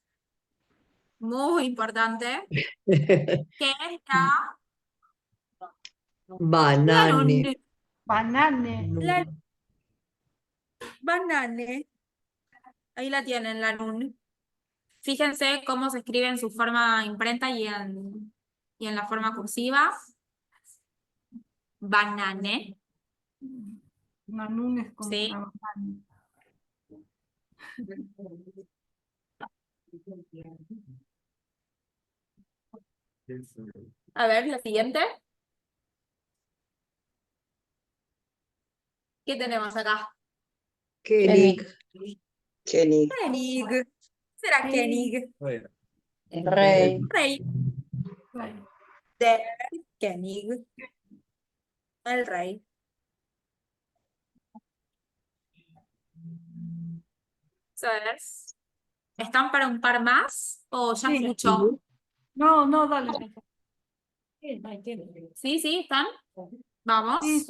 muy importante, que es la Banane. Nun. Banane. La banane. Ahí la tienen, la Nun. Fíjense cómo se escribe en su forma imprenta y en la forma cursiva. Banane. Una nun es como ¿Sí? una banana. A ver, la siguiente. ¿Qué tenemos acá? Kenig. Kenny. Kenig. ¿Qué será Kenig? Rey. Rey. Rey. Der Kenig. El rey. ¿Sabes? ¿Están para un par más? ¿O ya es Sí. mucho? No, no, dale. Sí, sí, ¿están? Vamos. Sí.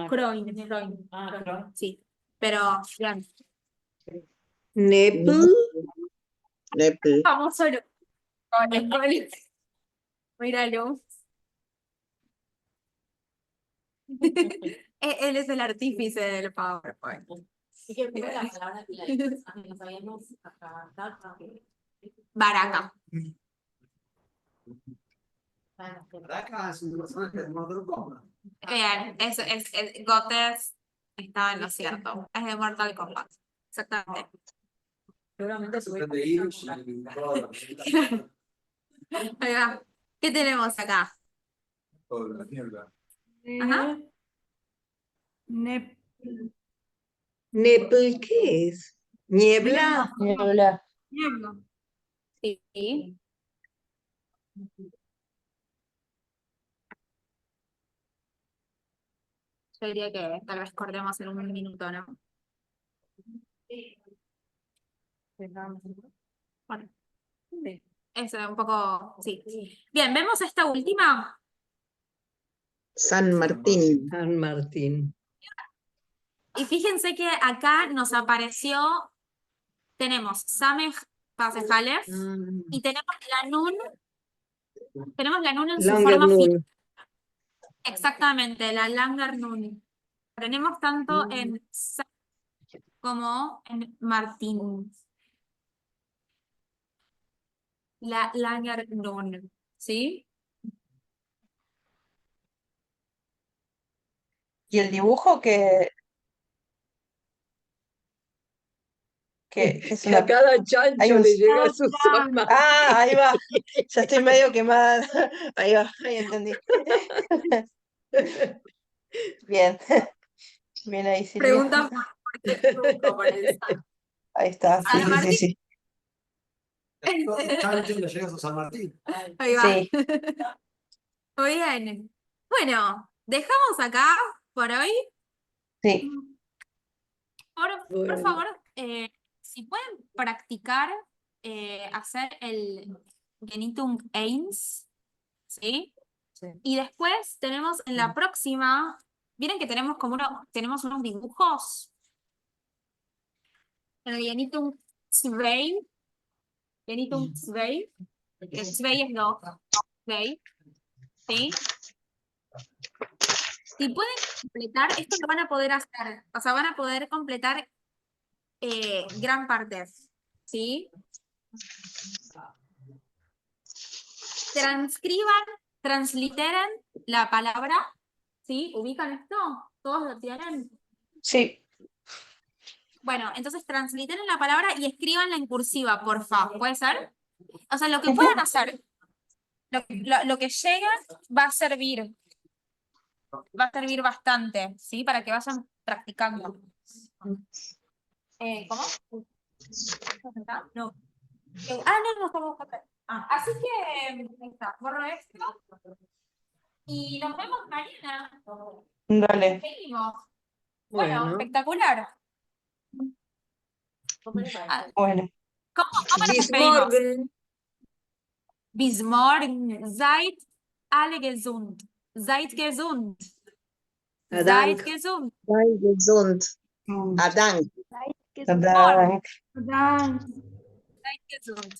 Croin. Sí. Pero, bien. Nepl. Nepal. Vamos solo. Míralo. Él es el artífice del PowerPoint. Baraka. Bien, Gotes estaba en lo cierto. Es de Mortal Kombat. Exactamente. Ahí va. ¿Qué tenemos acá? Toda la mierda. Ajá. Nep- Nepl, ¿qué es? Niebla. Niebla. Niebla. Sí. Yo diría que tal vez cortemos en un minuto, ¿no? Bueno, es un poco, sí. Bien, vemos esta última. San Martín. San Martín. Y fíjense que acá nos apareció, tenemos Samej Pasejalev y tenemos la Nun en su Langer forma final. Nun. Exactamente, la Langer Nun. Tenemos tanto en Samej como en Martín. La Langer Nun, ¿sí? Y el dibujo que es Que a cada hay chancho un... le llega su San Martín. Ah, ahí va. Ya estoy medio quemada. Ahí va, ahí entendí. Bien. Bien ahí, Silvia. Preguntan por qué truco por el San. Ahí está. Sí, San sí, sí, Martín. sí. Chancho le llega a San Martín. Ahí va. Sí, Muy bien. Bueno, dejamos acá por hoy. sí. Por Bueno. favor, si pueden practicar hacer el Genitung Eins, ¿sí? Y después tenemos en la próxima, miren que tenemos tenemos unos dibujos. En el Genitung Zwei, que Zwei es dos, Zwei, ¿sí? Si pueden completar, esto lo van a poder hacer, o sea, van a poder completar gran parte, ¿sí? Transcriban, transliteren la palabra, ¿sí? ¿Ubican esto? ¿Todos lo tienen? Sí. Bueno, entonces transliteren la palabra y escríbanla en cursiva, porfa. ¿Puede ser? O sea, lo que puedan hacer, lo que llegue va a servir. Va a servir bastante, ¿sí? Para que vayan practicando. ¿Cómo? No. No, estamos papel. Así que, ahí está, borro esto. Y nos vemos mañana. Dale. Seguimos. Bueno, Bueno. espectacular. Bueno. ¿Cómo nos Bis despedimos? morgen. Bis morgen. Seid alle gesund. Seid gesund. Seid Dank. gesund. Sei gesund. Adank. Ay, qué Dank. Dan. Seid gesund.